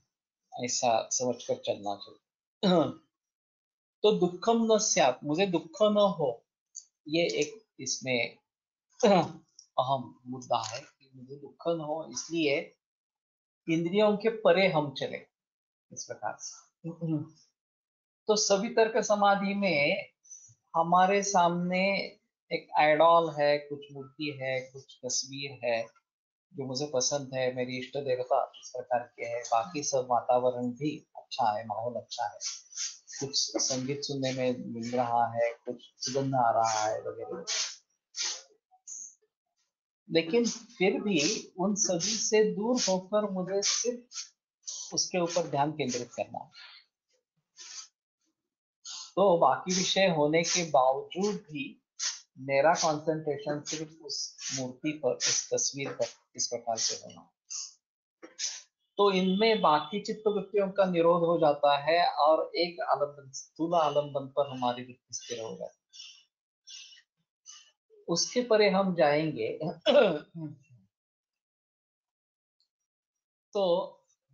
ऐसा समझकर चलना चाहिए। तो दुखम न स्यात्, मुझे दुख न हो, ये एक इसमें अहम मुद्दा है कि मुझे दुख न हो, इसलिए इंद्रियों के परे हम चले इस प्रकार से। तो सवितर्क समाधि में हमारे सामने एक आइडॉल है, कुछ मूर्ति है, कुछ तस्वीर है जो मुझे पसंद है, मेरी इष्ट देवता इस प्रकार के है, बाकी सब वातावरण भी अच्छा है, माहौल अच्छा है, कुछ संगीत सुनने में मिल रहा है, कुछ सुगंध आ रहा है वगैरह, लेकिन फिर भी उन सभी से दूर होकर मुझे सिर्फ उसके ऊपर ध्यान केंद्रित करना है। तो बाकी विषय होने के बावजूद भी मेरा कंसंट्रेशन सिर्फ उस मूर्ति पर, उस तस्वीर पर इस प्रकार से होना, तो इनमें बाकी चित्त वृत्तियों का निरोध हो जाता है और एक आलम्बन, स्थूल आलम्बन पर हमारी वृत्ति स्थिर हो जाती है। उसके परे हम जाएंगे तो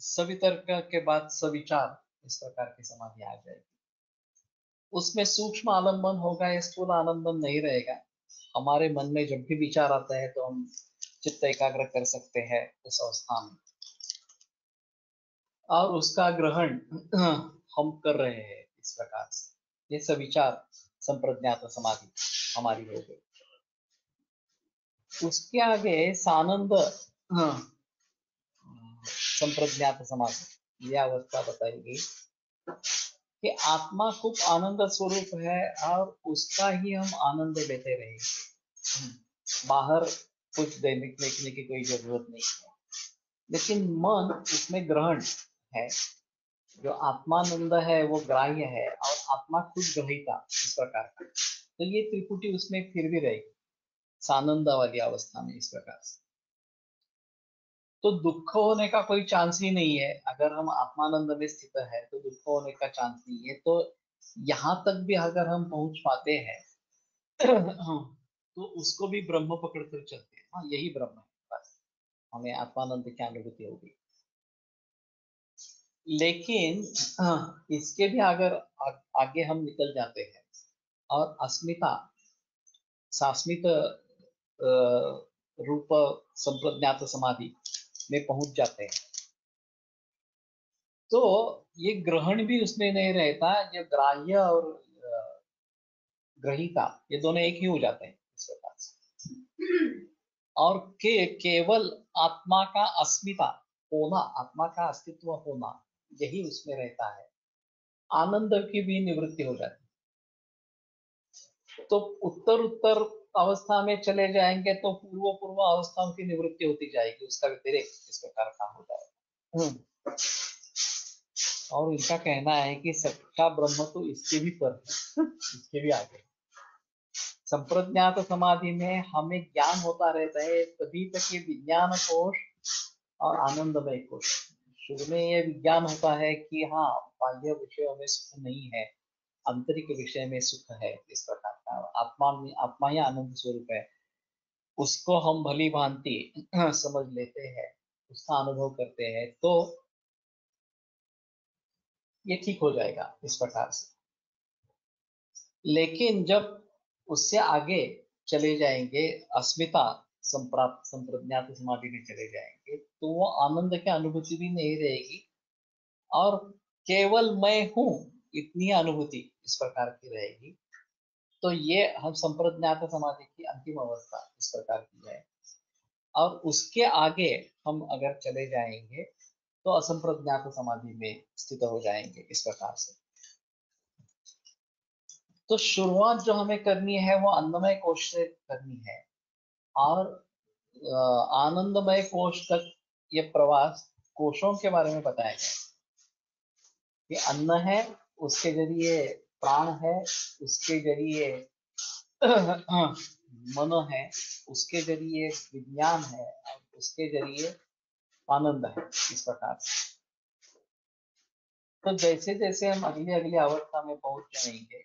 सवितर्क के बाद सविचार इस प्रकार की समाधि आ जाएगी। उसमें सूक्ष्म आलम्बन होगा, या स्थूल आलम्बन नहीं रहेगा। हमारे मन में जब भी विचार आता है तो हम चित्त एकाग्र कर सकते हैं उस अवस्था में, और उसका ग्रहण हम कर रहे हैं इस प्रकार से। ये सविचार संप्रज्ञात समाधि हमारी हो गई। उसके आगे सानंद संप्रज्ञात समाधि, यह अवस्था बताएगी कि आत्मा खूब आनंद स्वरूप है और उसका ही हम आनंद लेते रहेंगे, बाहर कुछ देखने की कोई जरूरत नहीं है, लेकिन मन उसमें ग्रहण है, जो आत्मानंद है वो ग्राह्य है और आत्मा खुद ग्रहिता इस प्रकार का, तो ये त्रिपुटी उसमें फिर भी रहेगी सानंद वाली अवस्था में इस प्रकार से। तो दुख होने का कोई चांस ही नहीं है, अगर हम आत्मानंद में स्थित है तो दुख होने का चांस नहीं है। तो यहाँ तक भी अगर हम पहुंच पाते हैं तो उसको भी ब्रह्म पकड़कर चलते हैं, हाँ यही ब्रह्म है, बस हमें आत्मानंद की अनुभूति होगी। लेकिन इसके भी अगर आगे हम निकल जाते हैं और अस्मिता सास्मित रूप संप्रज्ञात समाधि में पहुंच जाते हैं, तो ये ग्रहण भी उसमें नहीं रहता, ये ग्राह्य और ग्रहिता ये दोनों एक ही हो जाते हैं इस प्रकार से। और केवल आत्मा का अस्मिता होना, आत्मा का अस्तित्व होना, यही उसमें रहता है। आनंद की भी निवृत्ति हो जाती है। तो उत्तर उत्तर अवस्था में चले जाएंगे तो पूर्व पूर्व अवस्थाओं की निवृत्ति होती जाएगी, उसका व्यतिरेक इस प्रकार का हो जाएगा। और इनका कहना है कि सच्चा ब्रह्म तो इसके भी पर है, इसके भी आगे। संप्रज्ञात समाधि में हमें ज्ञान होता रहता है तभी तक ये विज्ञान कोश और आनंदमय कोश। शुरू में ये विज्ञान होता है कि हाँ, बाह्य विषयों में सुख नहीं है, आंतरिक विषय में सुख है, इस प्रकार का आत्मा में, आत्मा ही आनंद स्वरूप है, उसको हम भली भांति समझ लेते हैं, उसका अनुभव करते हैं, तो ये ठीक हो जाएगा इस प्रकार से। लेकिन जब उससे आगे चले जाएंगे, अस्मिता संप्राप्त संप्रज्ञात समाधि में चले जाएंगे, तो वो आनंद की अनुभूति भी नहीं रहेगी और केवल मैं हूं इतनी अनुभूति इस प्रकार की रहेगी। तो ये हम संप्रज्ञात समाधि की अंतिम अवस्था इस प्रकार की है। और उसके आगे हम अगर चले जाएंगे तो असंप्रज्ञात समाधि में स्थित हो जाएंगे इस प्रकार से। तो शुरुआत जो हमें करनी है वो अन्नमय कोश से करनी है और आनंदमय कोश तक ये प्रवास कोशों के बारे में बताया गया कि अन्न है, उसके जरिए प्राण है, उसके जरिए मन है, उसके जरिए विज्ञान है और उसके जरिए आनंद है, इस प्रकार से। तो जैसे जैसे हम अगली अगली अवस्था में पहुंच जाएंगे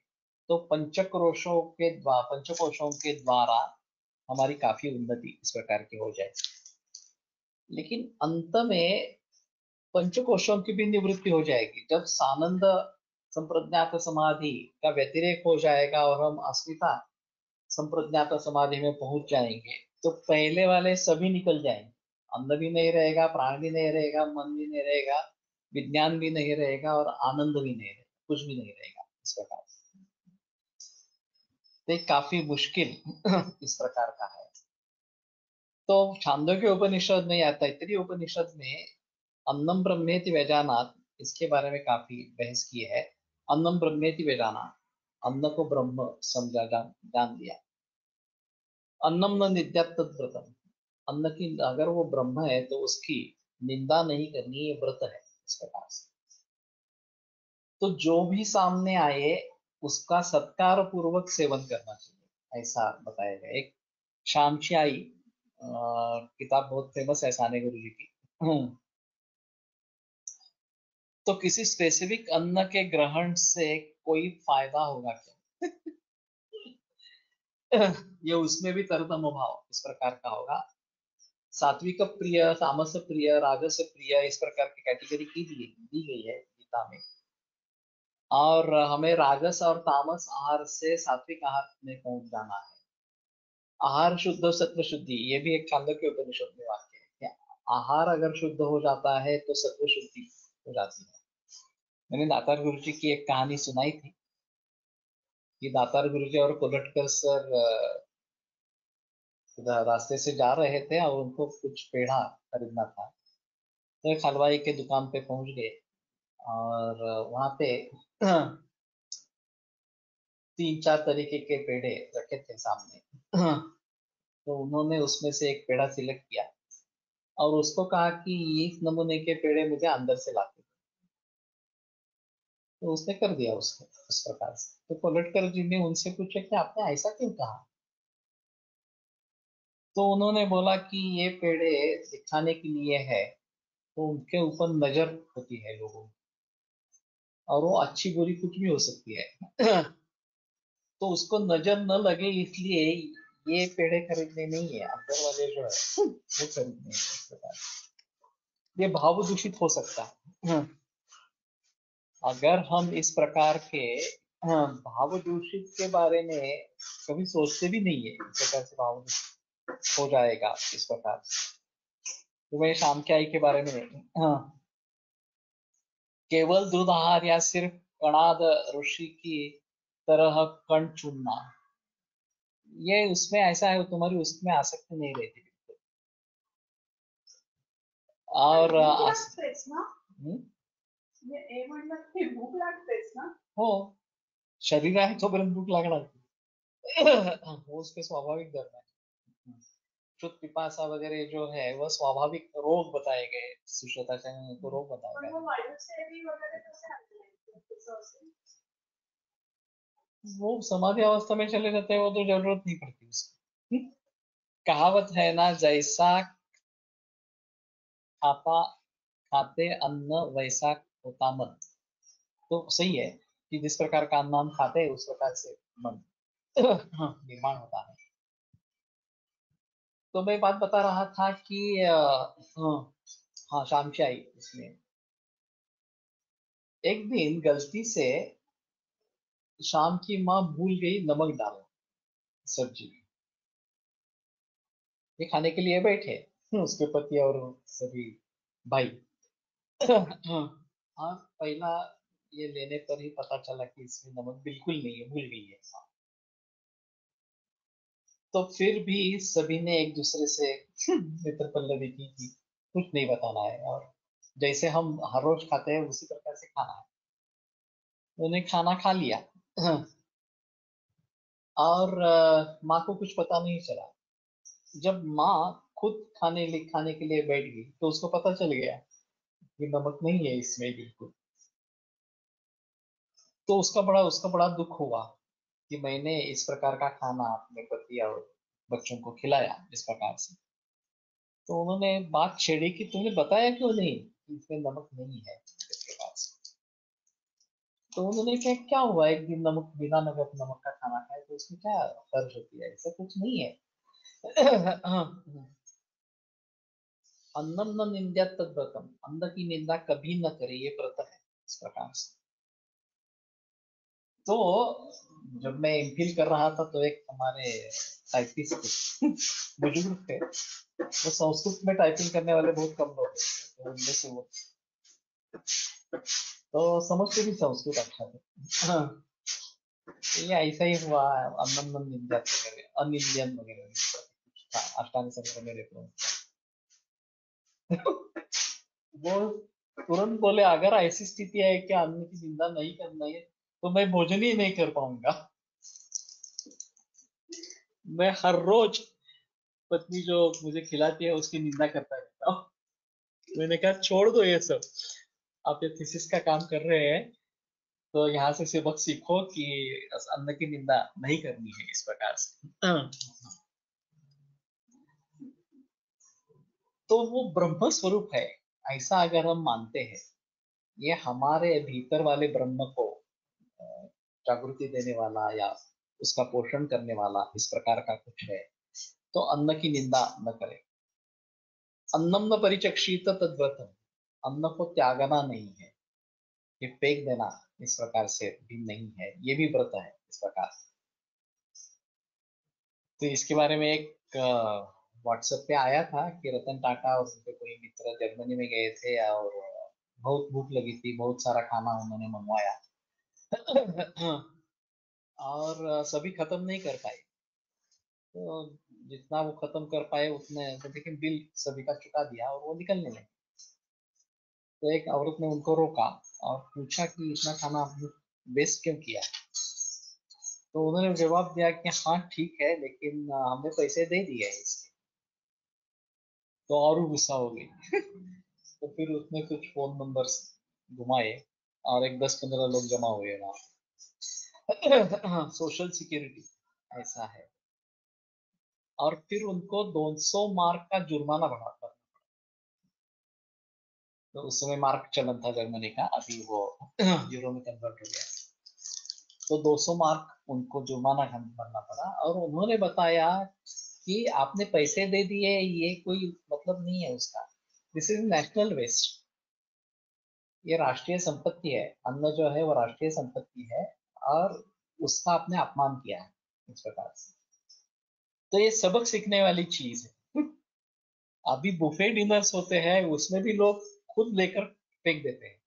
तो पंचकोशों के द्वारा हमारी काफी उन्नति इस प्रकार की हो जाएगी। लेकिन अंत में पंचकोशों की भी निवृत्ति हो जाएगी जब सानंद संप्रज्ञात समाधि का व्यतिरेक हो जाएगा और हम अस्मिता संप्रज्ञात समाधि में पहुंच जाएंगे। तो पहले वाले सभी निकल जाएंगे, अन्न भी नहीं रहेगा, प्राण भी नहीं रहेगा, मन भी नहीं रहेगा, विज्ञान भी नहीं रहेगा और आनंद भी नहीं रहेगा, कुछ भी नहीं रहेगा इस प्रकार से। तो काफी मुश्किल इस प्रकार का है। तो छांदोग्य उपनिषद में या तैत्तिरीय उपनिषद में अन्नम ब्रह्मेति व्यजानात, इसके बारे में काफी बहस की है। अन्नम ब्रह्मेति व्यजानात, अन्न को ब्रह्म समझा, जान लिया। अन्नम न निद्यात् तद्व्रतम, अन्न की अगर वो ब्रह्म है तो उसकी निंदा नहीं करनी, ये व्रत है इस प्रकार से। तो जो भी सामने आए उसका सत्कार पूर्वक सेवन करना चाहिए, ऐसा बताया गया। एक शामची आई किताब बहुत फेमस है साने गुरु जी की। तो किसी स्पेसिफिक अन्न के ग्रहण से कोई फायदा होगा क्या? ये उसमें भी तरतम भाव इस प्रकार का होगा। सात्विक प्रिय, तामस प्रिय, राजस प्रिय, इस प्रकार की कैटेगरी दी गई है गीता में। और हमें राजस और तामस आहार से सात्विक आहार में पहुंच जाना है। आहार शुद्ध सत्व शुद्धि, ये भी एक छांदोग्य उपनिषद में वाक्य है। आहार अगर शुद्ध हो जाता है तो सत्व शुद्धि हो जाती है। मैंने दातार गुरु जी की एक कहानी सुनाई थी कि दातार गुरु जी और कोलटकर सर रास्ते से जा रहे थे और उनको कुछ पेड़ा खरीदना था। तो एक हलवाई के दुकान पे पहुंच गए और वहां पे 3-4 तरीके के पेड़े रखे थे सामने। तो उन्होंने उसमें से एक पेड़ा सिलेक्ट किया और उसको कहा कि इस नमूने के पेड़े मुझे अंदर से लाते। तो उसने कर दिया उसको उस प्रकार से। तो कोलटकर जी ने उनसे पूछा कि आपने ऐसा क्यों कहा? तो उन्होंने बोला कि ये पेड़े दिखाने के लिए है, तो उनके ऊपर नजर होती है लोगों की और वो अच्छी बुरी कुछ भी हो सकती है। तो उसको नजर न लगे इसलिए ये पेड़े खरीदने नहीं है, अंदर वाले जो है वो खरीदने हैं इस प्रकार। ये भाव दूषित हो सकता है अगर हम इस प्रकार के भाव दूषित के बारे में कभी सोचते भी नहीं है, इस प्रकार से भाव दूषित हो जाएगा इस प्रकार से। तो मैं शाम के आई के बारे में केवल दूध आहार या सिर्फ कणाद ऋषि की तरह कण चुनना, ये उसमें ऐसा है, तुम्हारी उसमें आसक्ति नहीं रहती बिल्कुल। और भूक लागतेच ना, हम्म, हे म्हणलं की भूक लागतेच ना. हो, शरीर आहे तोपर्यंत भूक लागणार. वो उसके स्वाभाविक धर्म है. शुद्ध पिपासा वगैरह जो है वह स्वाभाविक रोग बताए गए, सुश्रुताचार्य ने तो रोग बताया पण गया. मग वायुसेवी वगैरे कसे आणले तसं असेल. वो समाधि अवस्था में चले जाते हैं, वो तो जरूरत नहीं पड़ती उसकी. कहावत है ना, जैसा खाता खाते अन्न वैसा होता मन. तो सही है कि जिस प्रकार का अन्न हम खाते हैं उस प्रकार से मन निर्माण होता है. तो मैं बात बता रहा था कि हाँ, शाम की आई इसमें. एक दिन गलती से शाम की माँ भूल गई नमक डालना सब्जी में. ये खाने के लिए बैठे उसके पति और सभी भाई. हाँ, पहला ये लेने पर ही पता चला कि इसमें नमक बिल्कुल नहीं है, भूल गई है. तो फिर भी सभी ने एक दूसरे से मित्र पल्लवी की कि कुछ नहीं बताना है, और जैसे हम हर रोज खाते हैं उसी प्रकार से खाना है. उन्हें खाना खा लिया. और माँ को कुछ पता नहीं चला. जब माँ खुद खाने के लिए बैठ गई तो उसको पता चल गया कि नमक नहीं है इसमें बिल्कुल. तो उसका बड़ा दुख हुआ कि मैंने इस प्रकार का खाना अपने पति और बच्चों को खिलाया इस प्रकार से. तो उन्होंने बात छेड़ी कि तुमने बताया क्यों नहीं कि इसमें नमक नहीं है इस प्रकार से. तो उन्होंने कहा क्या हुआ, एक दिन नमक बिना नमक का खाना खाए तो उसमें क्या फर्क होती है, ऐसा कुछ नहीं है. अन्नम न निंद्या तद व्रतम, अन्न की निंदा कभी न करे, ये व्रत है इस प्रकार से. तो जब मैं एमफिल कर रहा था तो एक हमारे टाइपिस्ट बुजुर्ग थे, वो संस्कृत में टाइपिंग करने वाले बहुत कम लोग थे, तो उनमें से वो तो समझते भी संस्कृत अच्छा थे. हाँ, ये ऐसा ही हुआ. अन्नम निंदा वगैरह, अनिंद्यन वगैरह अष्टांग संग्रह में रेफर. वो तुरंत बोले अगर ऐसी स्थिति है कि अन्न की निंदा नहीं करना है तो मैं भोजन ही नहीं कर पाऊंगा. मैं हर रोज पत्नी जो मुझे खिलाती है उसकी निंदा करता रहता हूँ. मैंने कहा छोड़ दो ये सब, आप ये थीसिस का काम कर रहे हैं तो यहाँ से सबक सीखो कि अन्न की निंदा नहीं करनी है इस प्रकार से. तो वो ब्रह्म स्वरूप है ऐसा अगर हम मानते हैं, ये हमारे भीतर वाले ब्रह्म को अ, जागृति देने वाला या उसका पोषण करने वाला इस प्रकार का कुछ है, तो अन्न की निंदा न करें. अन्नम न परिचक्षित तद्व्रतम, अन्न को त्यागना नहीं है, ये फेंक देना इस प्रकार से भी नहीं है, ये भी व्रत है इस प्रकार. तो इसके बारे में एक व्हाट्सएप पे आया था कि रतन टाटा और उनके कोई मित्र जर्मनी में गए थे और बहुत भूख लगी थी, बहुत सारा खाना उन्होंने मंगवाया. और सभी खत्म नहीं कर पाए. तो जितना वो खत्म कर पाए उतने तो, लेकिन बिल सभी का चुका दिया और वो निकलने लगे. तो एक औरत ने उनको रोका और पूछा कि इतना खाना आपने वेस्ट क्यों किया. तो उन्होंने जवाब दिया कि हाँ ठीक है लेकिन हमने पैसे दे दिए हैं इसके. तो और गुस्सा हो गई. तो फिर उसने कुछ फोन नंबर्स घुमाए और एक 10-15 लोग जमा हुए वहां. सोशल सिक्योरिटी ऐसा है. और फिर उनको 200 मार्क का जुर्माना भरा था. तो उस समय मार्क चलन था जर्मनी का, अभी वो यूरो में कन्वर्ट हो गया. तो 200 मार्क उनको जुर्माना भरना पड़ा और उन्होंने बताया कि आपने पैसे दे दिए ये कोई मतलब नहीं है उसका. दिस इज नेशनल वेस्ट, ये राष्ट्रीय संपत्ति है. अन्न जो है वो राष्ट्रीय संपत्ति है और उसका आपने अपमान किया है इस प्रकार से. तो ये सबक सीखने वाली चीज है. अभी बुफे डिनर्स होते हैं उसमें भी लोग खुद लेकर फेंक देते हैं.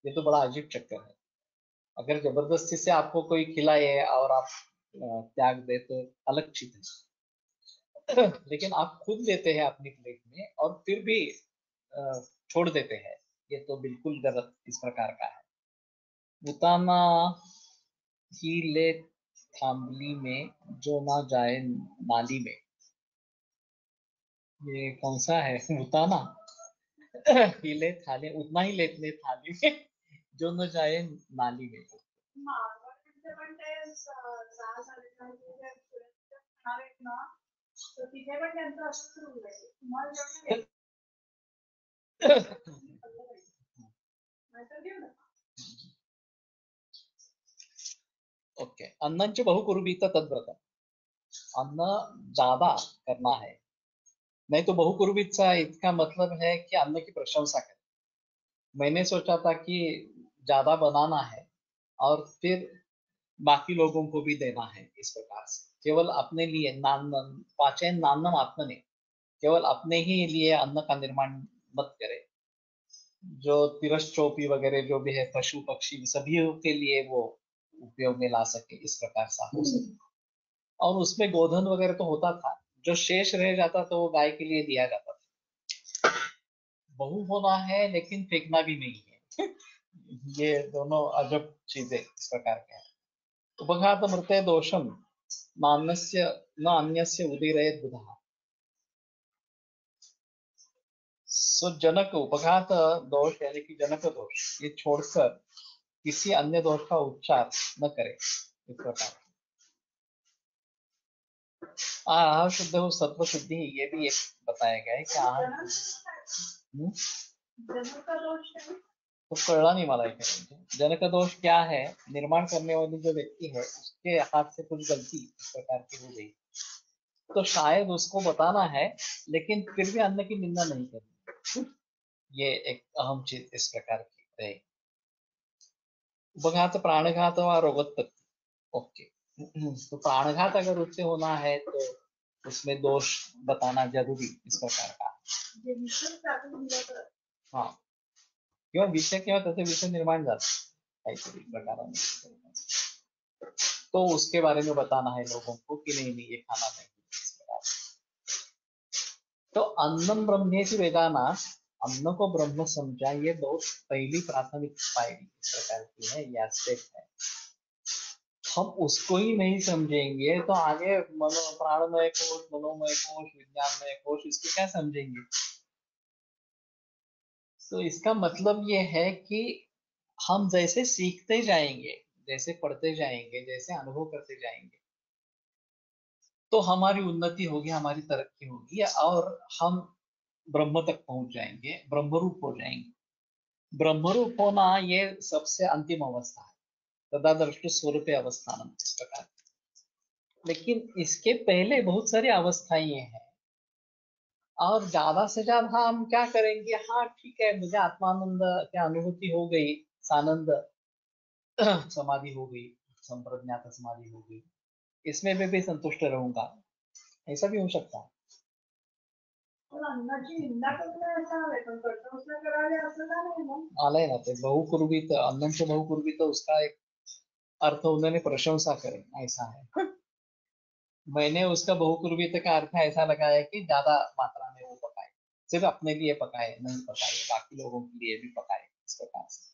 ये तो बड़ा अजीब चक्कर है. अगर जबरदस्ती से आपको कोई खिलाए और आप त्याग दे तो अलग चीज है। लेकिन आप खुद लेते हैं अपनी प्लेट में और फिर भी छोड़ देते हैं, ये तो बिल्कुल गलत इस प्रकार का है। उताना ही ले थाम्बली में, जो ना जाए नाली में। ये कौन सा है? उताना हिले थाली, उतना ही लेते थाली में, जो न जाए नाली में। मालवणचे पण ते 6-6:30 खाणार आहेत ना, तर तिथे पण त्यांचं असंच रूल आहे. तुम्हाला जेवढं नाहीतर देऊ नका. ओके, अन्नांची बहुकुरुबीता तद्व्रता, अन्न ज्यादा करना है, नहीं तो बहुकुरुबीचा इतका मतलब है कि अन्न की प्रशंसा करें। मैंने सोचा था कि ज्यादा बनाना है और फिर बाकी लोगों को भी देना है, इस प्रकार से केवल अपने लिए पाचन नान्नम आत्मने, केवल अपने ही लिए अन्न का निर्माण मत करे। जो तिरश्चोपी वगैरह जो भी है, पशु पक्षी सभी के लिए वो उपयोग में ला सके, इस प्रकार सा हो सके। और उसमें गोधन वगैरह तो होता था, जो शेष रह जाता तो वो गाय के लिए दिया जाता था। बहु होना है लेकिन फेंकना भी नहीं है। ये दोनों अजब चीजें इस प्रकार के हैं। उपघात मृते दोषम नान्यस्य न अन्यस्य उदीरयेत् बुधः। सो जनक उपघात दोष यानी कि जनक दोष ये छोड़कर किसी अन्य दोष का उच्चार न करे, इस प्रकार। आहार शुद्ध हो सत्व शुद्धि, ये भी एक बताया गया है कि आहार जनक का दोष है. तो कळला नहीं मला एक जनक दोष क्या है, निर्माण करने वाली जो व्यक्ति है उसके हाथ से कुछ गलती इस प्रकार की हो गई, तो शायद उसको बताना है लेकिन फिर भी अन्न की निंदा नहीं करनी। ये एक अहम चीज इस प्रकार की रहेगी। उपघात प्राणघात व रोगोत्पत्ति, ओके। तो प्राणघात अगर उससे होना है तो उसमें दोष बताना जरूरी इस प्रकार का। जे विषय टाकून दिलं तर हाँ, किंवा विषय किंवा त्याचे विषय निर्माण झाले काहीतरी प्रकाराने, तो उसके बारे में बताना है लोगों को कि नहीं नहीं ये खाना नहीं, इस प्रकार। तो अन्नम ब्रह्मेति वेदाना, अन्न को ब्रह्म समझा, ये बहुत पहली प्राथमिक पायरी इस प्रकार की है, यह एस्पेक्ट है। हम उसको ही नहीं समझेंगे तो आगे प्राणमय कोश, मनोमय कोश, विज्ञानमय कोश, इसको क्या समझेंगे? तो इसका मतलब ये है कि हम जैसे सीखते जाएंगे, जैसे पढ़ते जाएंगे, जैसे अनुभव करते जाएंगे, तो हमारी उन्नति होगी, हमारी तरक्की होगी और हम ब्रह्म तक पहुंच जाएंगे, ब्रह्मरूप हो जाएंगे। ब्रह्मरूप होना ये सबसे अंतिम अवस्था है, तदादृष्टि स्वरूपे अवस्थानम, इस प्रकार। लेकिन इसके पहले बहुत सारी अवस्थाएं हैं और ज्यादा से ज्यादा हम क्या करेंगे, हाँ ठीक है मुझे आत्मानंद की अनुभूति हो गई, सानंद समाधि हो गई, संप्रज्ञात समाधि हो गई, इसमें भी संतुष्ट रहूंगा, ऐसा भी हो सकता है। पण अन्नाची निंदा करणं असावे, पण प्रशंसा करावी असं का नाही मग? आलय ना ते बहुकुर्बित, अन्नंचे बहुकुर्बित, उसका एक अर्थ उन्होंने प्रशंसा करें ऐसा है। मैंने उसका बहुकुर्बित का अर्थ ऐसा लगाया कि ज्यादा मात्रा में वो पकाए, सिर्फ अपने लिए पकाए नहीं पकाए, बाकी लोगों के लिए भी पकाए, इस प्रकार से।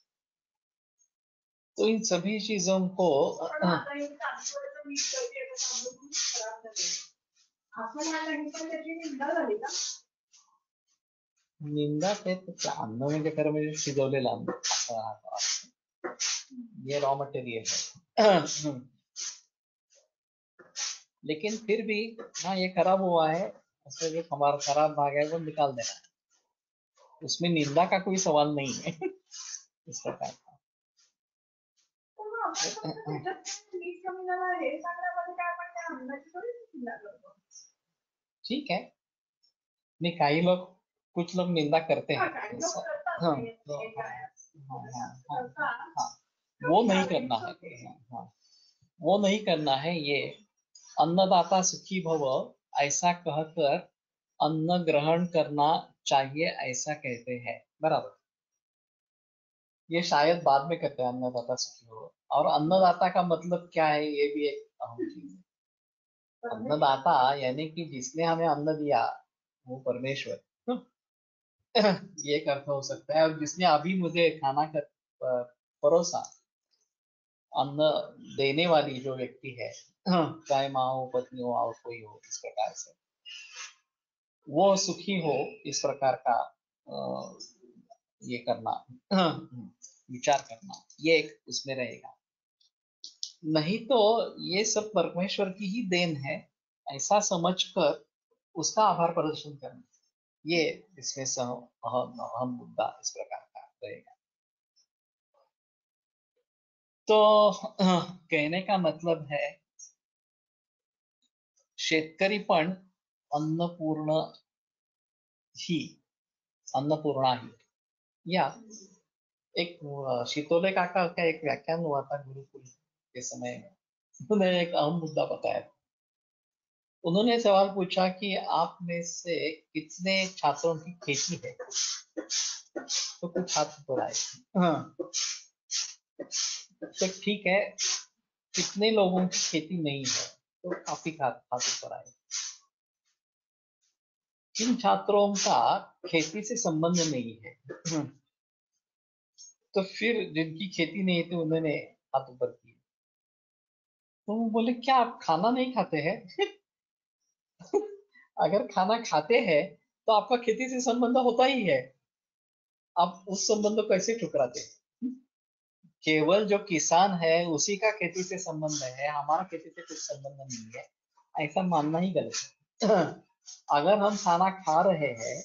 तो इन सभी चीजों को पण आता हे तांदूळाचं मीठ करते तर तांदूळ खूप खराब झाले. आपण हा नाही पण त्याची निंदा झाली का? निंदा ते अन्न म्हणजे खरं म्हणजे शिजवलेलं अन्न असं राहतं, ये रॉ मटेरियल है। लेकिन फिर भी हाँ ये खराब हुआ है, उसका जो हमारा खराब भाग है वो निकाल देना है, उसमें निंदा का कोई सवाल नहीं है। इस प्रकार का पण मग आपण फक्त त्याच्यात मीठ कमी झालं हे सांगण्यामध्ये काय, पण त्या अन्नाची थोडी निंदा करतो. ठीक है, नहीं काही लोग, कुछ लोग निंदा करते हा, हैं काही ऐसा। लोक करतात हाँ, ते, तो, ते काय हाँ, हाँ, हाँ, करतात. हाँ, वो नहीं करना है, हाँ, वो नहीं करना है। ये अन्नदाता सुखी भव ऐसा कहकर अन्न ग्रहण करना चाहिए, ऐसा कहते हैं, बराबर। ये शायद बाद में कहते हैं अन्नदाता सुखी हो, और अन्नदाता का मतलब क्या है ये भी एक अहम चीज है। अन्नदाता यानी कि जिसने हमें अन्न दिया वो परमेश्वर, ये एक अर्थ हो सकता है। और जिसने अभी मुझे खाना परोसा, अन्न देने वाली जो व्यक्ति है, चाहे माँ हो, पत्नी हो और कोई हो, इस प्रकार से वो सुखी हो, इस प्रकार का ये करना, विचार करना, ये एक उसमें रहेगा। नहीं तो ये सब परमेश्वर की ही देन है, ऐसा समझकर उसका आभार प्रदर्शन करना, ये इसमें अहम मुद्दा इस प्रकार का रहेगा। तो कहने का मतलब है शेतकरी पण अन्नपूर्ण ही, अन्नपूर्णा ही, या एक शीतोले काका का एक व्याख्यान हुआ था गुरुकुल के समय में, उन्होंने एक अहम मुद्दा बताया। उन्होंने सवाल पूछा कि आप में से कितने छात्रों की खेती है, तो कुछ छात्र तो आए, हाँ, तो ठीक है, कितने लोगों की खेती नहीं है, तो काफी छात्र पर आए। किन छात्रों का खेती से संबंध नहीं है, तो फिर जिनकी खेती नहीं थी उन्होंने हाथ ऊपर किए। तो वो बोले क्या आप खाना नहीं खाते हैं? अगर खाना खाते हैं तो आपका खेती से संबंध होता ही है, आप उस संबंध को कैसे ठुकराते हैं? केवल जो किसान है उसी का खेती से संबंध है, हमारा खेती से कुछ संबंध नहीं है, ऐसा मानना ही गलत है। अगर हम खाना खा रहे हैं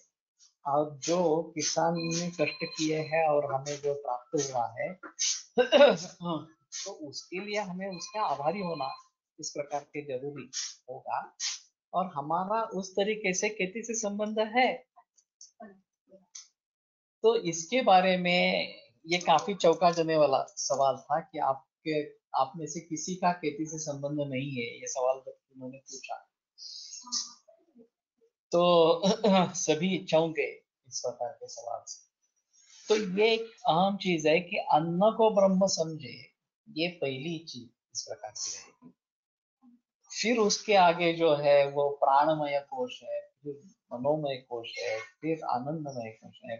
और जो किसान ने कष्ट किए हैं और हमें जो प्राप्त हुआ है, तो उसके लिए हमें उसका आभारी होना इस प्रकार के जरूरी होगा। और हमारा उस तरीके से खेती से संबंध है, तो इसके बारे में ये काफी चौंका देने वाला सवाल था कि आप में से किसी का खेती से संबंध नहीं है, ये सवाल जब उन्होंने पूछा तो सभी चौंके इस प्रकार के सवाल से। तो ये एक अहम चीज है कि अन्न को ब्रह्म समझे, ये पहली चीज इस प्रकार की रहेगी। फिर उसके आगे जो है वो प्राणमय कोश है, फिर मनोमय कोश है, फिर आनंदमय कोश है,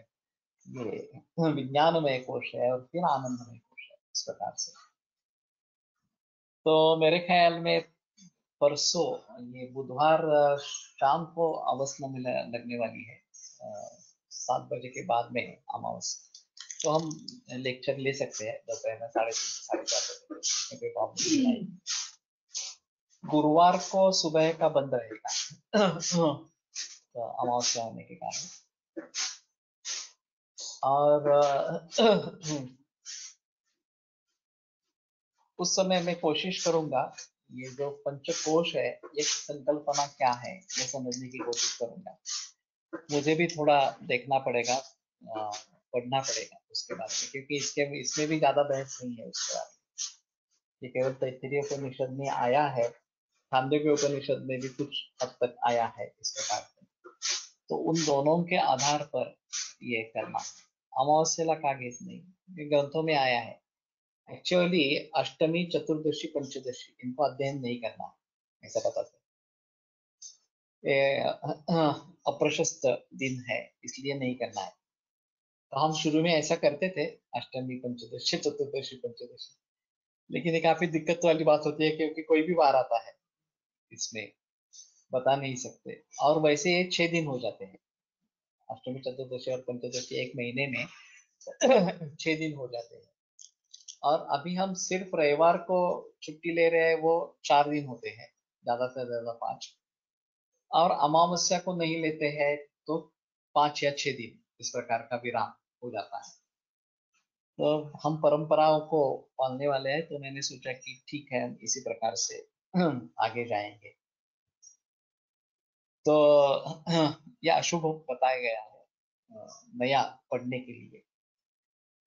ये विज्ञानमय कोश है, और फिर आनंदमय कोश है, इस प्रकार से। तो मेरे ख्याल में परसों ये बुधवार शाम को अवस्था में लगने वाली है, 7 बजे के बाद में अमावस्या, तो हम लेक्चर ले सकते हैं दोपहर में 3:30 से 4:30 बजे, कोई प्रॉब्लम नहीं आएगी। गुरुवार को सुबह का बंद रहेगा तो अमावस्या होने के कारण। और उस समय मैं कोशिश करूंगा ये जो पंचकोश है, ये संकल्पना क्या है, ये समझने की कोशिश करूंगा। मुझे भी थोड़ा देखना पड़ेगा, पढ़ना पड़ेगा उसके बारे में, क्योंकि इसमें भी ज्यादा बहस नहीं है उसके बारे में। ये केवल तैत्तिरीय उपनिषद में आया है, छांदोग्य उपनिषद में भी कुछ हद तक आया है इस प्रकार से। तो उन दोनों के आधार पर ये करना, अमावस्या का घेत नहीं, ये ग्रंथों में आया है। एक्चुअली अष्टमी, चतुर्दशी, पंचदशी इनको अध्ययन नहीं करना, ऐसा पता था। अप्रशस्त दिन है इसलिए नहीं करना है। तो हम शुरू में ऐसा करते थे, अष्टमी, पंचदशी, चतुर्दशी, पंचदशी, लेकिन ये काफी दिक्कत वाली बात होती है क्योंकि कोई भी वार आता है, इसमें बता नहीं सकते। और वैसे ये 6 दिन हो जाते हैं, अष्टमी, चतुर्दशी और पंचदशी एक महीने में 6 दिन हो जाते हैं। और अभी हम सिर्फ रविवार को छुट्टी ले रहे हैं, वो 4 दिन होते हैं, ज्यादा से ज्यादा 5। और अमावस्या को नहीं लेते हैं तो 5 या 6 दिन इस प्रकार का विराम हो जाता है। तो हम परंपराओं को पालने वाले हैं, तो मैंने सोचा कि ठीक है हम इसी प्रकार से आगे जाएंगे। तो यह अशुभ बताया गया है नया पढ़ने के लिए,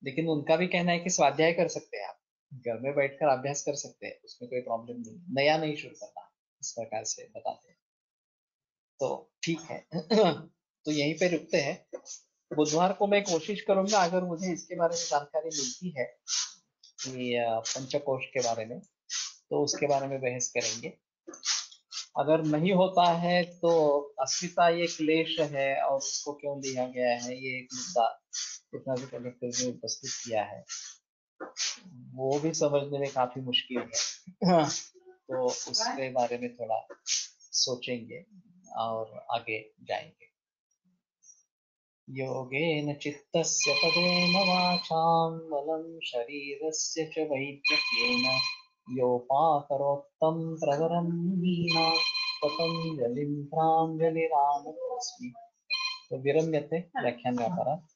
लेकिन उनका भी कहना है कि स्वाध्याय कर सकते हैं आप, घर में बैठकर अभ्यास कर सकते हैं, उसमें कोई प्रॉब्लम नहीं, नया नहीं शुरू करना, इस प्रकार से बताते हैं। तो ठीक है तो यहीं पे रुकते हैं। बुधवार को मैं कोशिश करूंगा, अगर मुझे इसके बारे में जानकारी मिलती है कि पंचकोश के बारे में, तो उसके बारे में बहस करेंगे। अगर नहीं होता है तो अस्मिता ये क्लेश है और उसको क्यों लिया गया है, ये एक मुद्दा जितना भी कलेक्टर ने उपस्थित किया है वो भी समझने में काफी मुश्किल है। हाँ, तो उसके बारे में थोड़ा सोचेंगे और आगे जाएंगे। योगेन चित्तस्य पदेन वाचां बलं शरीरस्य च वैद्यकेन योपाकरोत्तं प्रवरं वीणा पतञ्जलिं प्राञ्जलिरानतोऽस्मि। तो विरम्यते व्याख्यान व्यापारात्।